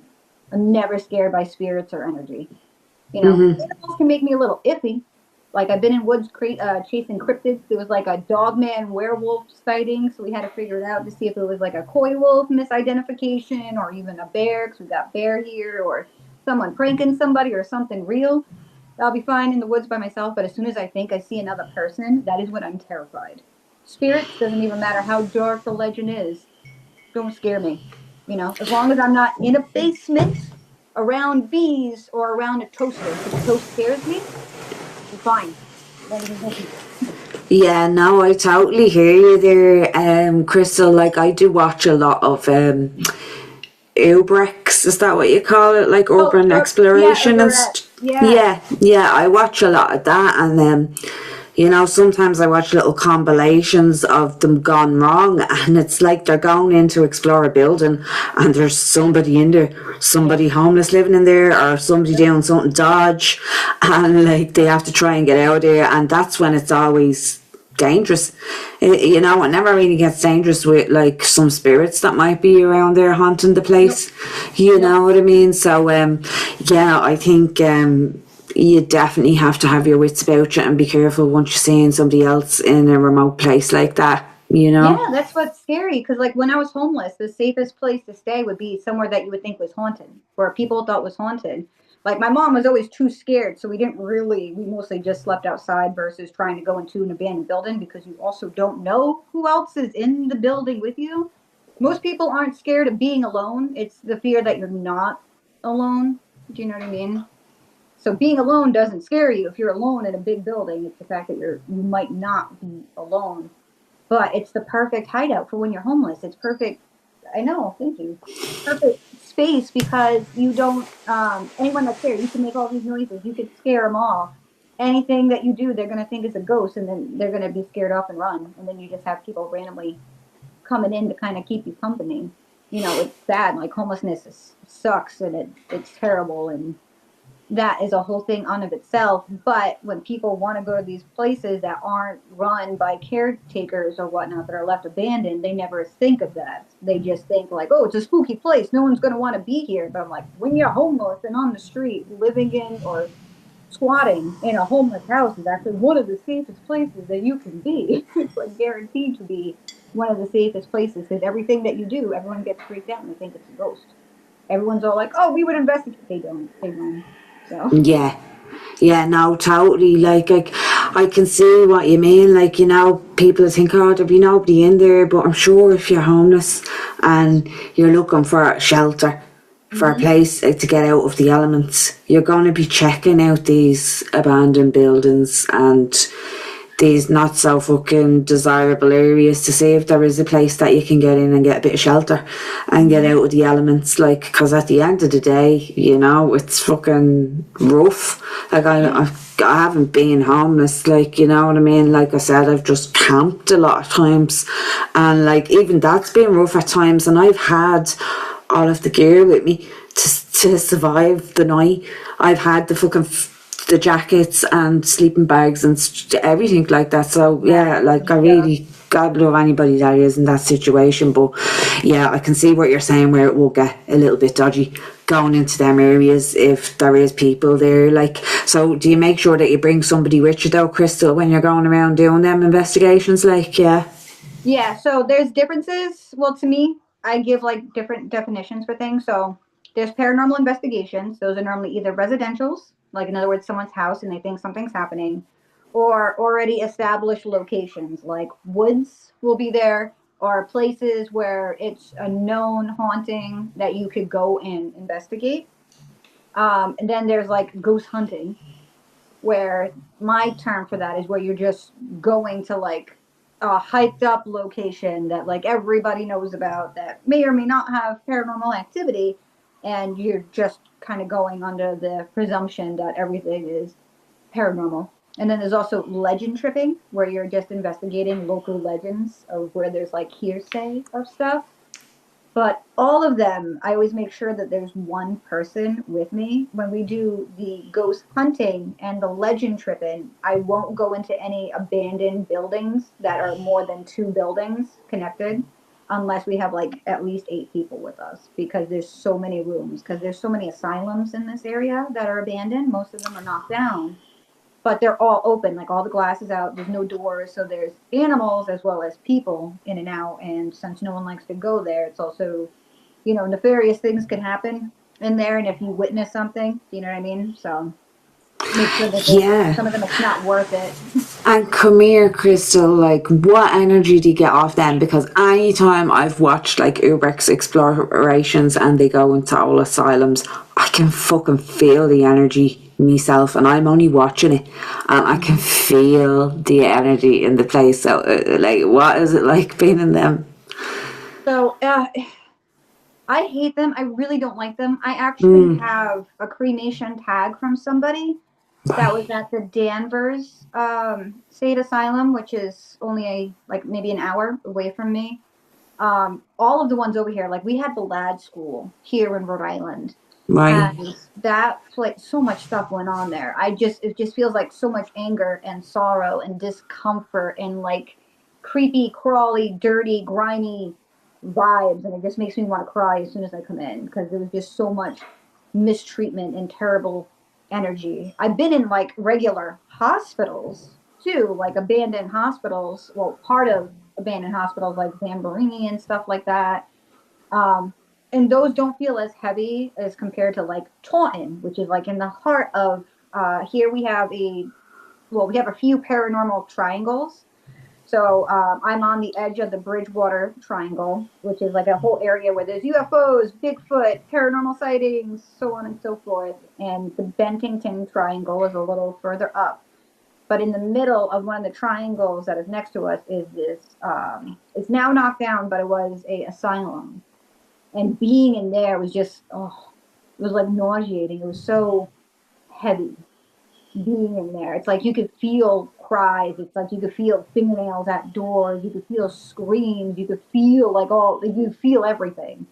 I'm never scared by spirits or energy. You know, animals can make me a little iffy. Like, I've been in woods chasing cryptids. There was like a dogman werewolf sighting, so we had to figure it out to see if it was like a coy wolf misidentification or even a bear, because we got bear here, or someone pranking somebody or something real. I'll be fine in the woods by myself, but as soon as I think I see another person, that is when I'm terrified. Spirits, doesn't even matter how dark the legend is, don't scare me. You know, as long as I'm not in a basement around bees or around a toaster. If the toast scares me, I'm fine.
Yeah, no, I totally hear you there, Crystal. Like, I do watch a lot of Ubrex, is that what you call it? Like urban exploration and yeah, I watch a lot of that, and you know, sometimes I watch little compilations of them gone wrong, and it's like they're going in to explore a building and there's somebody in there, somebody homeless living in there, or somebody doing something dodge, and like they have to try and get out of there, and that's when it's always dangerous. You know, it never really gets dangerous with like some spirits that might be around there haunting the place. You know what I mean? So yeah, I think you definitely have to have your wits about you and be careful once you're seeing somebody else in a remote place like that, you know?
Yeah, that's what's scary, because like when I was homeless, the safest place to stay would be somewhere that you would think was haunted, where people thought was haunted. Like, my mom was always too scared, so we mostly just slept outside versus trying to go into an abandoned building, because you also don't know who else is in the building with you. Most people aren't scared of being alone. It's the fear that you're not alone. Do you know what I mean? So being alone doesn't scare you. If you're alone in a big building, it's the fact that you might not be alone. But it's the perfect hideout for when you're homeless. It's perfect. I know, thank you. Perfect space, because you don't, anyone that's there, you can make all these noises. You could scare them off. anything that you do, they're going to think it's a ghost, and then they're going to be scared off and run. And then you just have people randomly coming in to kind of keep you company. You know, it's sad. Like, homelessness sucks, and it's terrible, and that is a whole thing on of itself. But when people want to go to these places that aren't run by caretakers or whatnot, that are left abandoned, they never think of that. They just think like, oh, it's a spooky place, no one's going to want to be here. But I'm like, when you're homeless and on the street, living in or squatting in a homeless house is actually one of the safest places that you can be. It's like guaranteed to be one of the safest places, because everything that you do, everyone gets freaked out and they think it's a ghost. Everyone's all like, oh, we would investigate. They don't. They run. So.
Yeah. Yeah, no, totally. Like, I can see what you mean. Like, you know, people think, oh, there'll be nobody in there. But I'm sure if you're homeless and you're looking for a shelter, for a place to get out of the elements, you're going to be checking out these abandoned buildings and these not so fucking desirable areas to see if there is a place that you can get in and get a bit of shelter and get out of the elements. Like, because at the end of the day, you know, it's fucking rough. Like, I haven't been homeless, like, you know what I mean? Like I said, I've just camped a lot of times, and like, even that's been rough at times, and I've had all of the gear with me to survive the night. I've had the jackets and sleeping bags and everything like that. So yeah, like, I really, God love anybody that is in that situation. But yeah, I can see what you're saying, where it will get a little bit dodgy going into them areas if there is people there. Like, so do you make sure that you bring somebody with you though, Crystal, when you're going around doing them investigations? Like,
Yeah, so there's differences. Well, to me, I give like different definitions for things. So there's paranormal investigations. Those are normally either residentials, like in other words, someone's house and they think something's happening, or already established locations, like woods will be there, or places where it's a known haunting that you could go and investigate. And then there's like ghost hunting, where my term for that is where you're just going to like a hyped up location that like everybody knows about, that may or may not have paranormal activity, and you're just kind of going under the presumption that everything is paranormal. And then there's also legend tripping, where you're just investigating local legends of where there's like hearsay of stuff. But all of them, I always make sure that there's one person with me. When we do the ghost hunting and the legend tripping, I won't go into any abandoned buildings that are more than 2 buildings connected, unless we have like at least 8 people with us, because there's so many rooms, because there's so many asylums in this area that are abandoned. Most of them are knocked down, but they're all open, like all the glass is out, there's no doors, so there's animals as well as people in and out. And since no one likes to go there, it's also, you know, nefarious things can happen in there, and if you witness something, you know what I mean? So make sure that some of them, it's not worth it.
And come here, Crystal, like, what energy do you get off them? Because anytime I've watched like Uberx explorations and they go into all asylums, I can fucking feel the energy myself, and I'm only watching it and I can feel the energy in the place. So like, what is it like being in them?
So I hate them. I really don't like them. I actually have a cremation tag from somebody that was at the Danvers State Asylum, which is only like maybe an hour away from me. All of the ones over here, like we had the lad school here in Rhode Island.
Right.
And that, like, so much stuff went on there. It just feels like so much anger and sorrow and discomfort and like creepy, crawly, dirty, grimy vibes. And it just makes me want to cry as soon as I come in, because there was just so much mistreatment and terrible energy. I've been in like regular hospitals too, like abandoned hospitals. Well, part of abandoned hospitals like Zamborini and stuff like that. And those don't feel as heavy as compared to like Taunton, which is like in the heart of here we have we have a few paranormal triangles. So I'm on the edge of the Bridgewater Triangle, which is like a whole area where there's UFOs, Bigfoot, paranormal sightings, so on and so forth. And the Bentington Triangle is a little further up. But in the middle of one of the triangles that is next to us is this, it's now knocked down, but it was a asylum. And being in there was just, it was like nauseating. It was so heavy. being in there. It's like you could feel cries. It's like you could feel fingernails at doors. You could feel screams. You could feel you feel everything.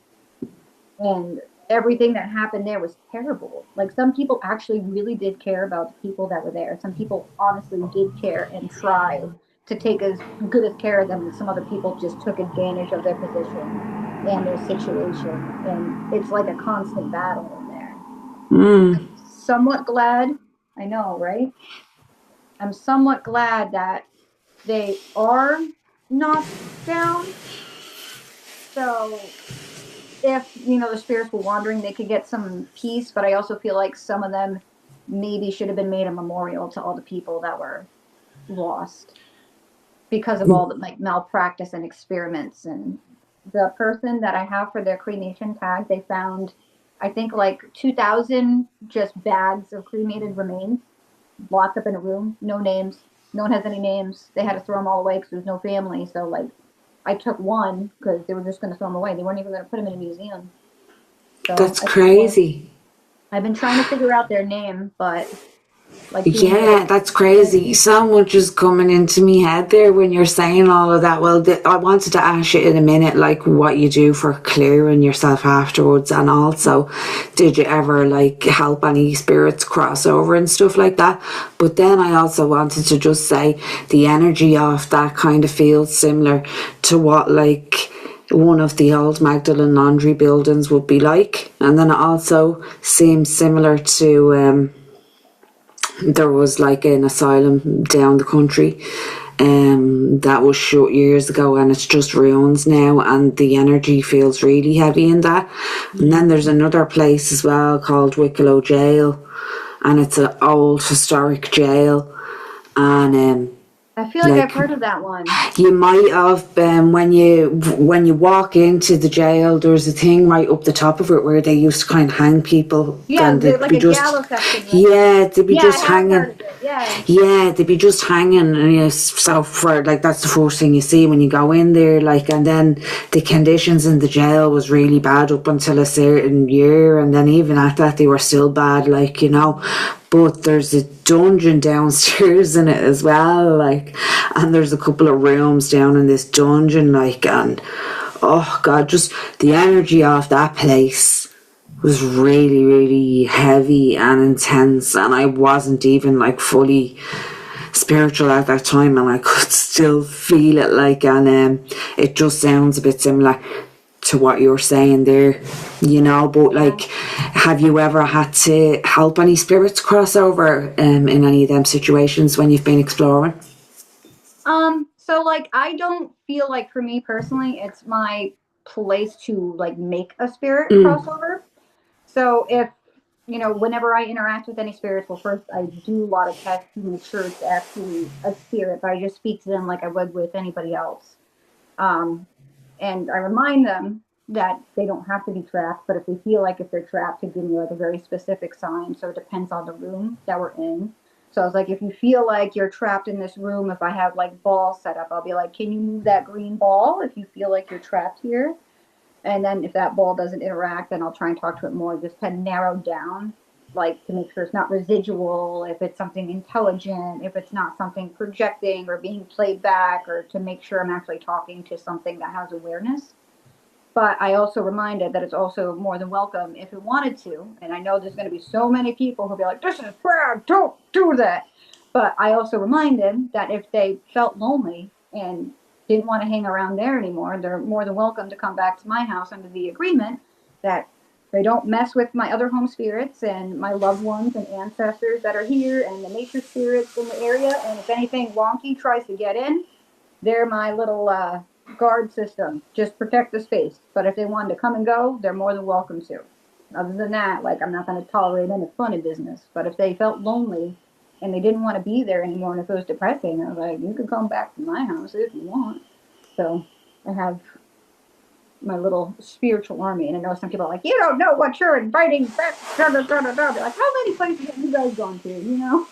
And everything that happened there was terrible. Like, some people actually really did care about the people that were there. Some people honestly did care and tried to take as good as care of them, and some other people just took advantage of their position and their situation. And it's like a constant battle in there. I'm somewhat glad, I know, right? I'm somewhat glad that they are knocked down. So if, the spirits were wandering, they could get some peace, but I also feel like some of them maybe should have been made a memorial to all the people that were lost because of all the malpractice and experiments. And the person that I have for their cremation tag, they found, I think, 2,000 just bags of cremated remains locked up in a room, no names. No one has any names. They had to throw them all away because there was no family. So, I took one because they were just going to throw them away. They weren't even going to put them in a museum. So
That's crazy.
I've been trying to figure out their name, but
that's crazy. So much is coming into me head there when you're saying all of that. Well, I wanted to ask you in a minute, what you do for clearing yourself afterwards, and also, did you ever help any spirits cross over and stuff like that? But then I also wanted to just say the energy of that kind of feels similar to what one of the old Magdalen laundry buildings would be like, and then it also seems similar to there was an asylum down the country that was shut years ago, and it's just ruins now, and the energy feels really heavy in that. And then there's another place as well called Wicklow Jail, and it's an old historic jail, and
I feel like I've heard of that one.
You might have, when you walk into the jail, there's a thing right up the top of it where they used to kind of hang people.
Yeah,
and
like a gallows section. Right?
Yeah, they'd be just hanging.
Yeah,
they'd be just hanging, and so for that's the first thing you see when you go in there. And then the conditions in the jail was really bad up until a certain year, and then even at that they were still bad. But there's a dungeon downstairs in it as well, and there's a couple of rooms down in this dungeon, and oh god, just the energy of that place was really, really heavy and intense, and I wasn't even fully spiritual at that time, and I could still feel it, and it just sounds a bit similar to what you're saying there, but have you ever had to help any spirits cross over in any of them situations when you've been exploring?
So I don't feel like, for me personally, it's my place to make a spirit crossover. So if whenever I interact with any spirits, well, first I do a lot of tests to make sure it's actually a spirit, but I just speak to them like I would with anybody else. And I remind them that they don't have to be trapped, but if they feel like if they're trapped, to give me a very specific sign. So it depends on the room that we're in. So I was like, if you feel like you're trapped in this room, if I have balls set up, I'll be like, can you move that green ball if you feel like you're trapped here? And then if that ball doesn't interact, then I'll try and talk to it more, just kind of narrow down, to make sure it's not residual, if it's something intelligent, if it's not something projecting or being played back, or to make sure I'm actually talking to something that has awareness. But I also reminded that it's also more than welcome if it wanted to. And I know there's going to be so many people who'll be like, this is bad, don't do that. But I also reminded that if they felt lonely and didn't want to hang around there anymore, they're more than welcome to come back to my house under the agreement that they don't mess with my other home spirits and my loved ones and ancestors that are here and the nature spirits in the area. And if anything wonky tries to get in, they're my little guard system. Just protect the space. But if they wanted to come and go, they're more than welcome to. Other than that, I'm not going to tolerate any funny business. But if they felt lonely and they didn't want to be there anymore, and if it was depressing, I was like, you can come back to my house if you want. So I have my little spiritual army, and I know some people are like, you don't know what you're inviting back. Like, how many places have you guys gone to?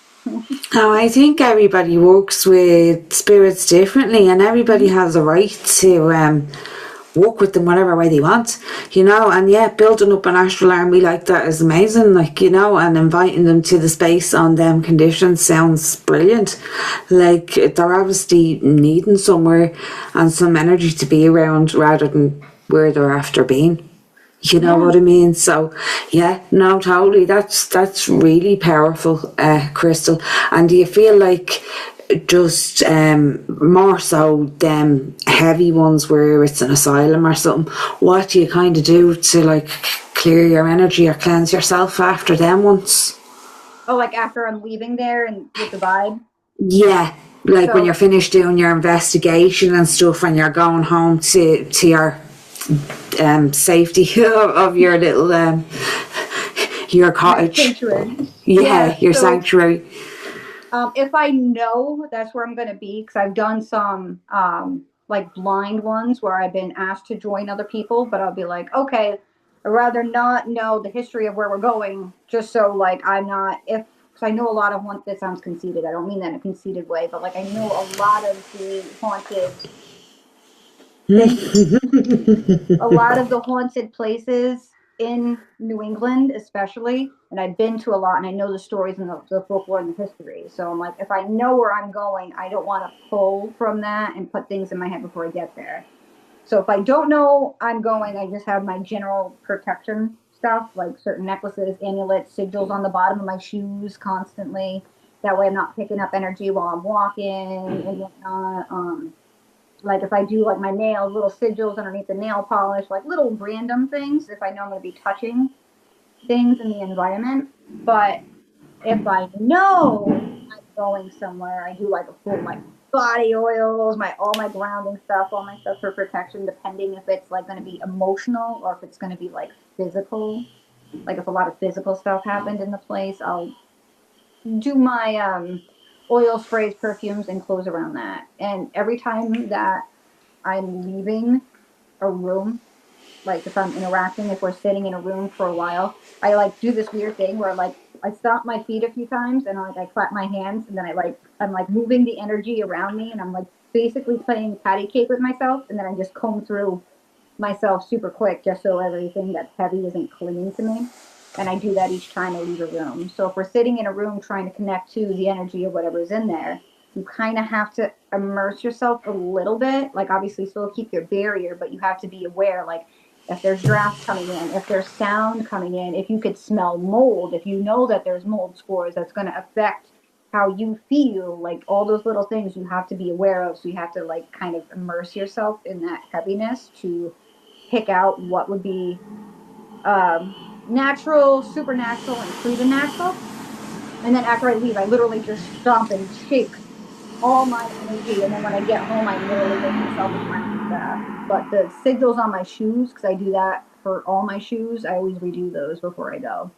Oh, I think everybody works with spirits differently, and everybody has a right to work with them whatever way they want, you know. And yeah, building up an astral army like that is amazing, like, you know, and inviting them to the space on them conditions sounds brilliant. Like, they're obviously needing somewhere and some energy to be around rather than where they're after being. You know what I mean? So, yeah, no, totally. That's really powerful, Crystal. And do you feel like just more so them heavy ones where it's an asylum or something, what do you kind of do to like clear your energy or cleanse yourself after them ones?
Oh, like after I'm leaving there and with the vibe?
Yeah, like
So,
when you're finished doing your investigation and stuff and you're going home to your safety of your little your cottage.
sanctuary.
Yeah, your
so
sanctuary.
if I know that's where I'm going to be, because I've done some like blind ones where I've been asked to join other people, but I'll be like, okay, I'd rather not know the history of where we're going, just so like I'm not, if, because I know a lot of haunted, that sounds conceited, I don't mean that in a conceited way, but like I know a lot of the haunted things, a lot of the haunted places in New England, especially, and I've been to a lot, and I know the stories and the folklore and the history. So I'm like, if I know where I'm going, I don't want to pull from that and put things in my head before I get there. So if I don't know I'm going, I just have my general protection stuff, like certain necklaces, amulets, sigils on the bottom of my shoes constantly. That way I'm not picking up energy while I'm walking and whatnot. Like if I do like my nails, little sigils underneath the nail polish, like little random things if I know I'm going to be touching things in the environment. But if I know I'm going somewhere, I do like a full like body oils, my all my grounding stuff, all my stuff for protection, depending if it's like going to be emotional or if it's going to be like physical. Like if a lot of physical stuff happened in the place, I'll do my oil sprays, perfumes, and clothes around that. And every time that I'm leaving a room, like if I'm interacting, if we're sitting in a room for a while, I like do this weird thing where like I stomp my feet a few times and like I clap my hands and then I'm like moving the energy around me and I'm like basically playing patty cake with myself and then I just comb through myself super quick just so everything that's heavy isn't clinging to me. And I do that each time I leave a room. So if we're sitting in a room trying to connect to the energy of whatever's in there, you kind of have to immerse yourself a little bit. Like obviously still keep your barrier, but you have to be aware, like if there's drafts coming in, if there's sound coming in, if you could smell mold, if you know that there's mold spores, that's going to affect how you feel, like all those little things you have to be aware of. So you have to like kind of immerse yourself in that heaviness to pick out what would be natural, supernatural, and preternatural. And then after I leave, I literally just stomp and shake all my energy. And then when I get home, I literally make myself a friend bath. But the sigils on my shoes, because I do that for all my shoes, I always redo those before I go.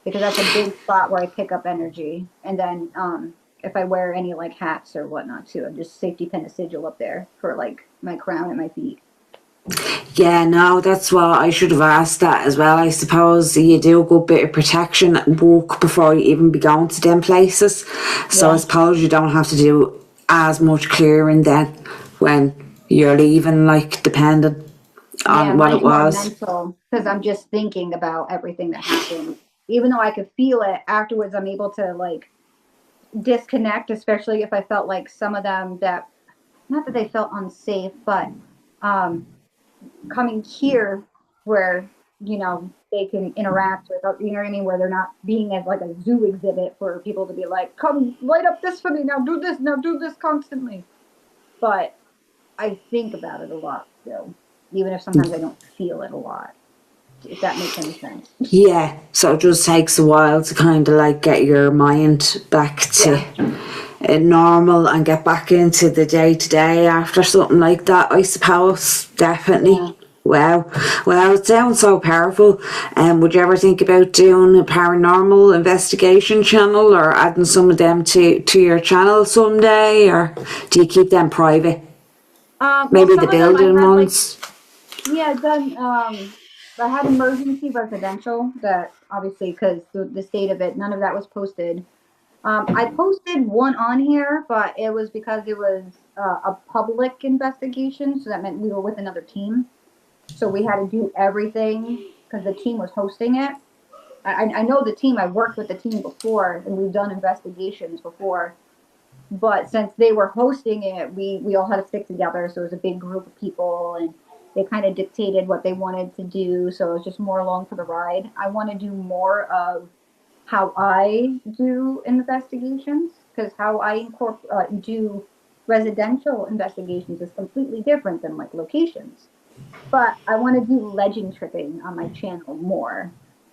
Because that's a big spot where I pick up energy. And then if I wear any like hats or whatnot too, I just safety pin a sigil up there for like my crown and my feet.
Yeah, no, that's what I should have asked that as well. I suppose you do a good bit of protection and work before you even be going to them places. So I suppose you don't have to do as much clearing then when you're leaving, like depending on what it was.
More mental because I'm just thinking about everything that happened. Even though I could feel it afterwards, I'm able to like disconnect, especially if I felt like some of them that, not that they felt unsafe, but coming here where, you know, they can interact with, you know what I mean, where they're not being as like a zoo exhibit for people to be like, come light up this for me, now do this constantly. But I think about it a lot still, even if sometimes I don't feel it a lot, if that makes any sense.
Yeah, so it just takes a while to kind of like get your mind back to normal and get back into the day-to-day after something like that, I suppose. Definitely. Yeah. Wow. Well, it sounds so powerful. Would you ever think about doing a paranormal investigation channel or adding some of them to your channel someday, or do you keep them private? Maybe the building ones?
Like, yeah, done. I had emergency residential that obviously, because the state of it, none of that was posted. I posted one on here, but it was because it was a public investigation, so that meant we were with another team. So we had to do everything because the team was hosting it. I know the team. I worked with the team before, and we've done investigations before. But since they were hosting it, we all had to stick together. So it was a big group of people, and they kind of dictated what they wanted to do. So it was just more along for the ride. I want to do more of how I do investigations, because how I do residential investigations is completely different than like locations. But I want to do legend tripping on my channel more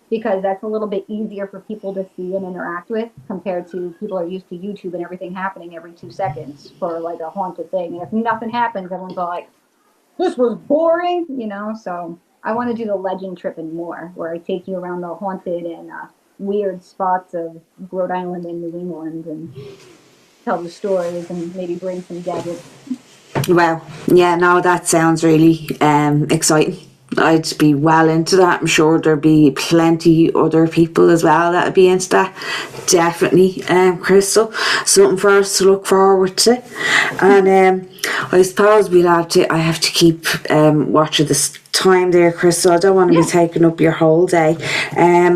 because that's a little bit easier for people to see and interact with compared to people are used to YouTube and everything happening every 2 seconds for like a haunted thing. And if nothing happens, everyone's all like, this was boring, you know? So I want to do the legend tripping more where I take you around the haunted and weird spots of Rhode Island and New England and tell the stories and maybe bring some gadgets.
Wow. Yeah, no, that sounds really exciting. I'd be well into that. I'm sure there'd be plenty other people as well that'd be into that. Definitely, Crystal. Something for us to look forward to. And I suppose I have to keep watching this time there, Crystal. I don't want to be taking up your whole day.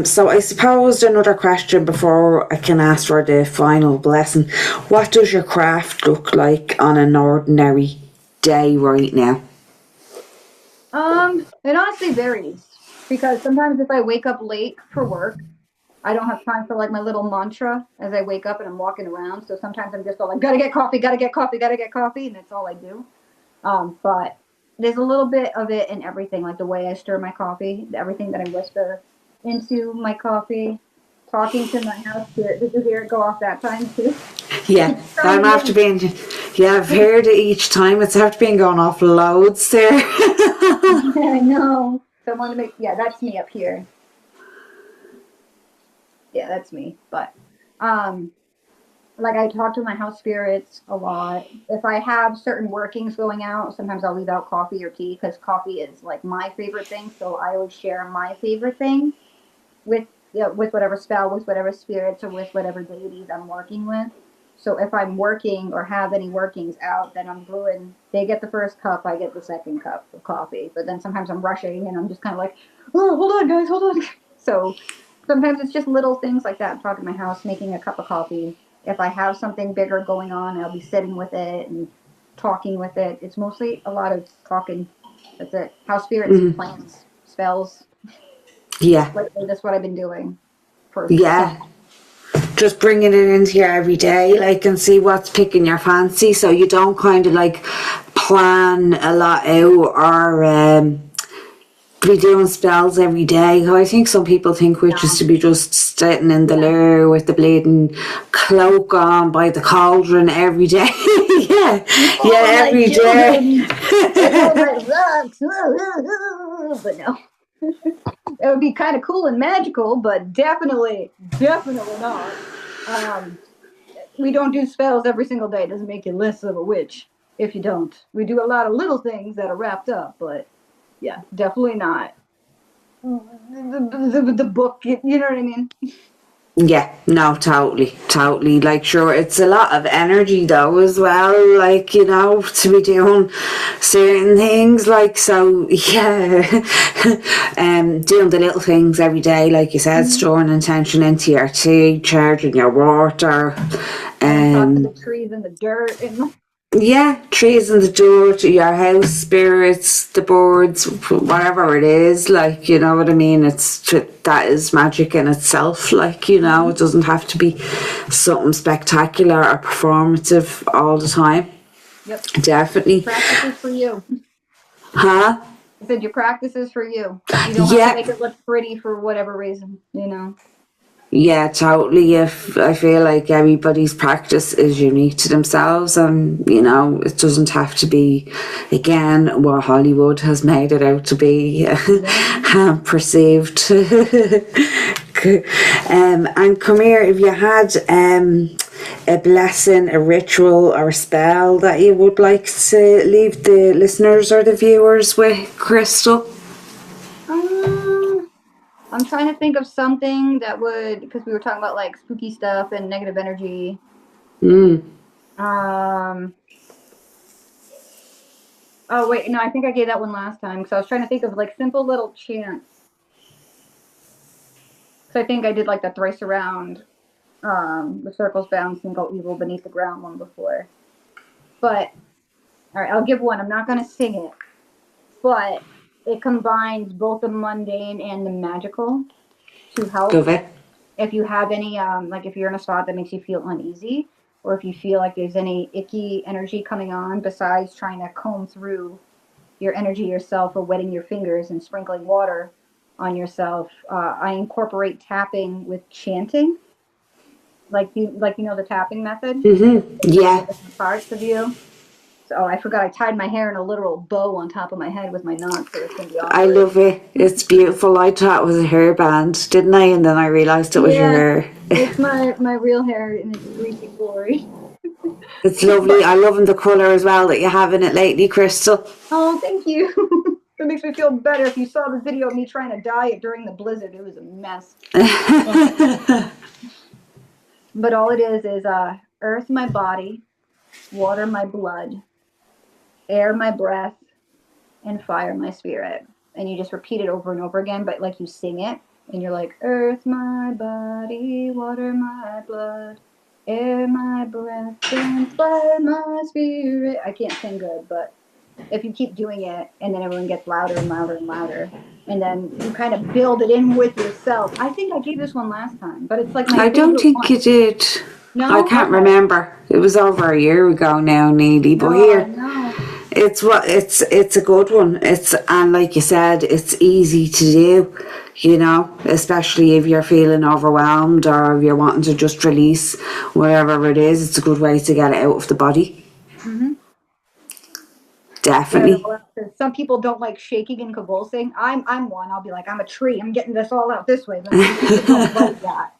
So I suppose another question before I can ask for the final blessing. What does your craft look like on an ordinary day right now?
It honestly varies because sometimes if I wake up late for work, I don't have time for like my little mantra as I wake up and I'm walking around. So sometimes I'm just all like, gotta get coffee, gotta get coffee, gotta get coffee, and that's all I do. But there's a little bit of it in everything, like the way I stir my coffee, everything that I whisper into my coffee, talking to my house spirit. Did you hear it go off that time too?
Yeah, I'm after being. Yeah, I've heard it each time. It's after being going off loads there.
I know. So I want to make. Yeah, that's me up here. Yeah, that's me. But, like I talk to my house spirits a lot. If I have certain workings going out, sometimes I'll leave out coffee or tea because coffee is like my favorite thing. So I always share my favorite thing with with whatever spell, with whatever spirits, or with whatever deities I'm working with. So if I'm working or have any workings out, then I'm brewing. They get the first cup, I get the second cup of coffee. But then sometimes I'm rushing and I'm just kind of like, oh, hold on, guys, hold on. So sometimes it's just little things like that. I'm talking to my house, making a cup of coffee. If I have something bigger going on, I'll be sitting with it and talking with it. It's mostly a lot of talking. That's it. House spirits, plants, spells.
Yeah.
Lately, that's what I've been doing for
Yeah. Just bringing it into your everyday, like, and see what's picking your fancy, so you don't kind of like plan a lot out or be doing spells every day. I think some people think witches to be just sitting in the lair with the bleeding cloak on by the cauldron every day. Every day.
But no. It would be kind of cool and magical, but definitely not. We don't do spells every single day. It doesn't make you less of a witch if you don't. We do a lot of little things that are wrapped up, but yeah, definitely not. The book, you know what I mean?
Yeah, no, totally. Like, sure, it's a lot of energy though as well, like, you know, to be doing certain things, like, so, yeah. Doing the little things every day, like you said, storing intention into your tea, charging your water.
Talking to the trees and the dirt and
yeah, trees in the dirt, your house spirits, the birds, whatever it is, like, you know what I mean? That is magic in itself, like, you know, it doesn't have to be something spectacular or performative all the time.
Yep.
Definitely.
Practices for you.
Huh?
I said your practices for you. You don't have to make it look pretty for whatever reason, you know.
Yeah, totally. If I feel like everybody's practice is unique to themselves, and you know, it doesn't have to be, again, what Hollywood has made it out to be perceived. And come here, if you had a blessing, a ritual, or a spell that you would like to leave the listeners or the viewers with, Crystal.
I'm trying to think of something that would, because we were talking about like spooky stuff and negative energy. Oh, wait, no, I think I gave that one last time, because I was trying to think of, like, simple little chants. So I think I did, like, the thrice around, the circles bound, single evil beneath the ground one before. But, alright, I'll give one. I'm not going to sing it. But it combines both the mundane and the magical to help.
Love it.
If you have any, like if you're in a spot that makes you feel uneasy, or if you feel like there's any icky energy coming on besides trying to comb through your energy yourself or wetting your fingers and sprinkling water on yourself, I incorporate tapping with chanting. Like you know the tapping method?
Mm-hmm. Yeah.
Different parts of you. So I forgot I tied my hair in a literal bow on top of my head with my knot, so it's going to be awkward.
I love it. It's beautiful. I thought it was a hairband, didn't I? And then I realised it was your hair.
It's my real hair in its greasy glory.
It's lovely. I'm loving the colour as well that you have in it lately, Crystal.
Oh, thank you. It makes me feel better. If you saw the video of me trying to dye it during the blizzard, it was a mess. But all it is earth my body, water my blood, air my breath, and fire my spirit. And you just repeat it over and over again, but like you sing it, and you're like, earth my body, water my blood, air my breath, and fire my spirit. I can't sing good, but if you keep doing it, and then everyone gets louder and louder and louder, and then you kind of build it in with yourself. I think I gave this one last time, but it's like my
I don't think
one.
you did.
No,
I can't remember. It was over a year ago now, nearly. But here, it's a good one. And like you said, it's easy to do. You know, especially if you're feeling overwhelmed or if you're wanting to just release whatever it is. It's a good way to get it out of the body.
Mm-hmm.
Definitely.
Some people don't like shaking and convulsing. I'm one. I'll be like, I'm a tree. I'm getting this all out this way. But people don't like that.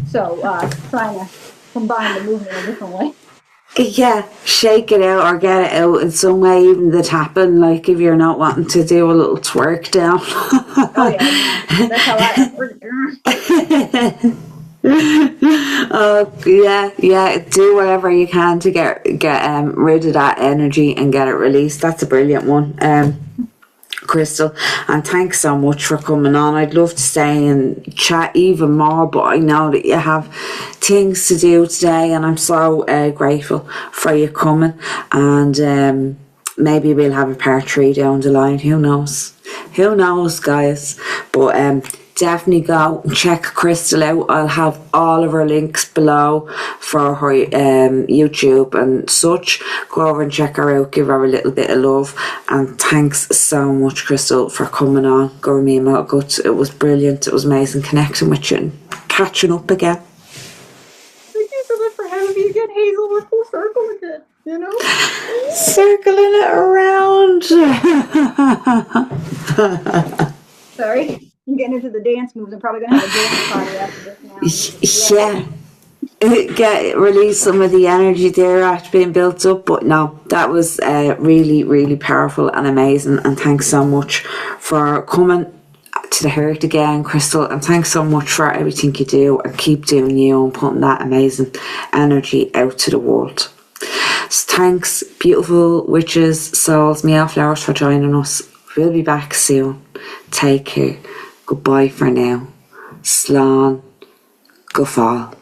So trying to combine the movement in a different way.
Yeah, shake it out or get it out in some way, even the tapping, like if you're not wanting to do a little twerk down.
Oh yeah, that's how
Oh yeah, do whatever you can to get rid of that energy and get it released. That's a brilliant one. Crystal, and thanks so much for coming on. I'd love to stay and chat even more, but I know that you have things to do today, and I'm so grateful for you coming. And maybe we'll have a part 3 down the line. Who knows, guys? But definitely go and check Crystal out. I'll have all of her links below for her YouTube and such. Go over and check her out, give her a little bit of love, and thanks so much, Crystal, for coming on. Go with me and my guts. It was brilliant. It was amazing connecting with you and catching up again.
Thank you so much for having me again, Hazel. We're full circle again, you know?
Circling it around.
Sorry. I'm getting into the dance moves. I'm probably going to have a dance party after this now.
Yeah. Release some of the energy there after being built up. But no, that was really, really powerful and amazing. And thanks so much for coming to the Hearth again, Crystal. And thanks so much for everything you do. And keep doing you and putting that amazing energy out to the world. So thanks, beautiful witches, souls, meowflowers, for joining us. We'll be back soon. Take care. Goodbye for now. Slán, go fáil.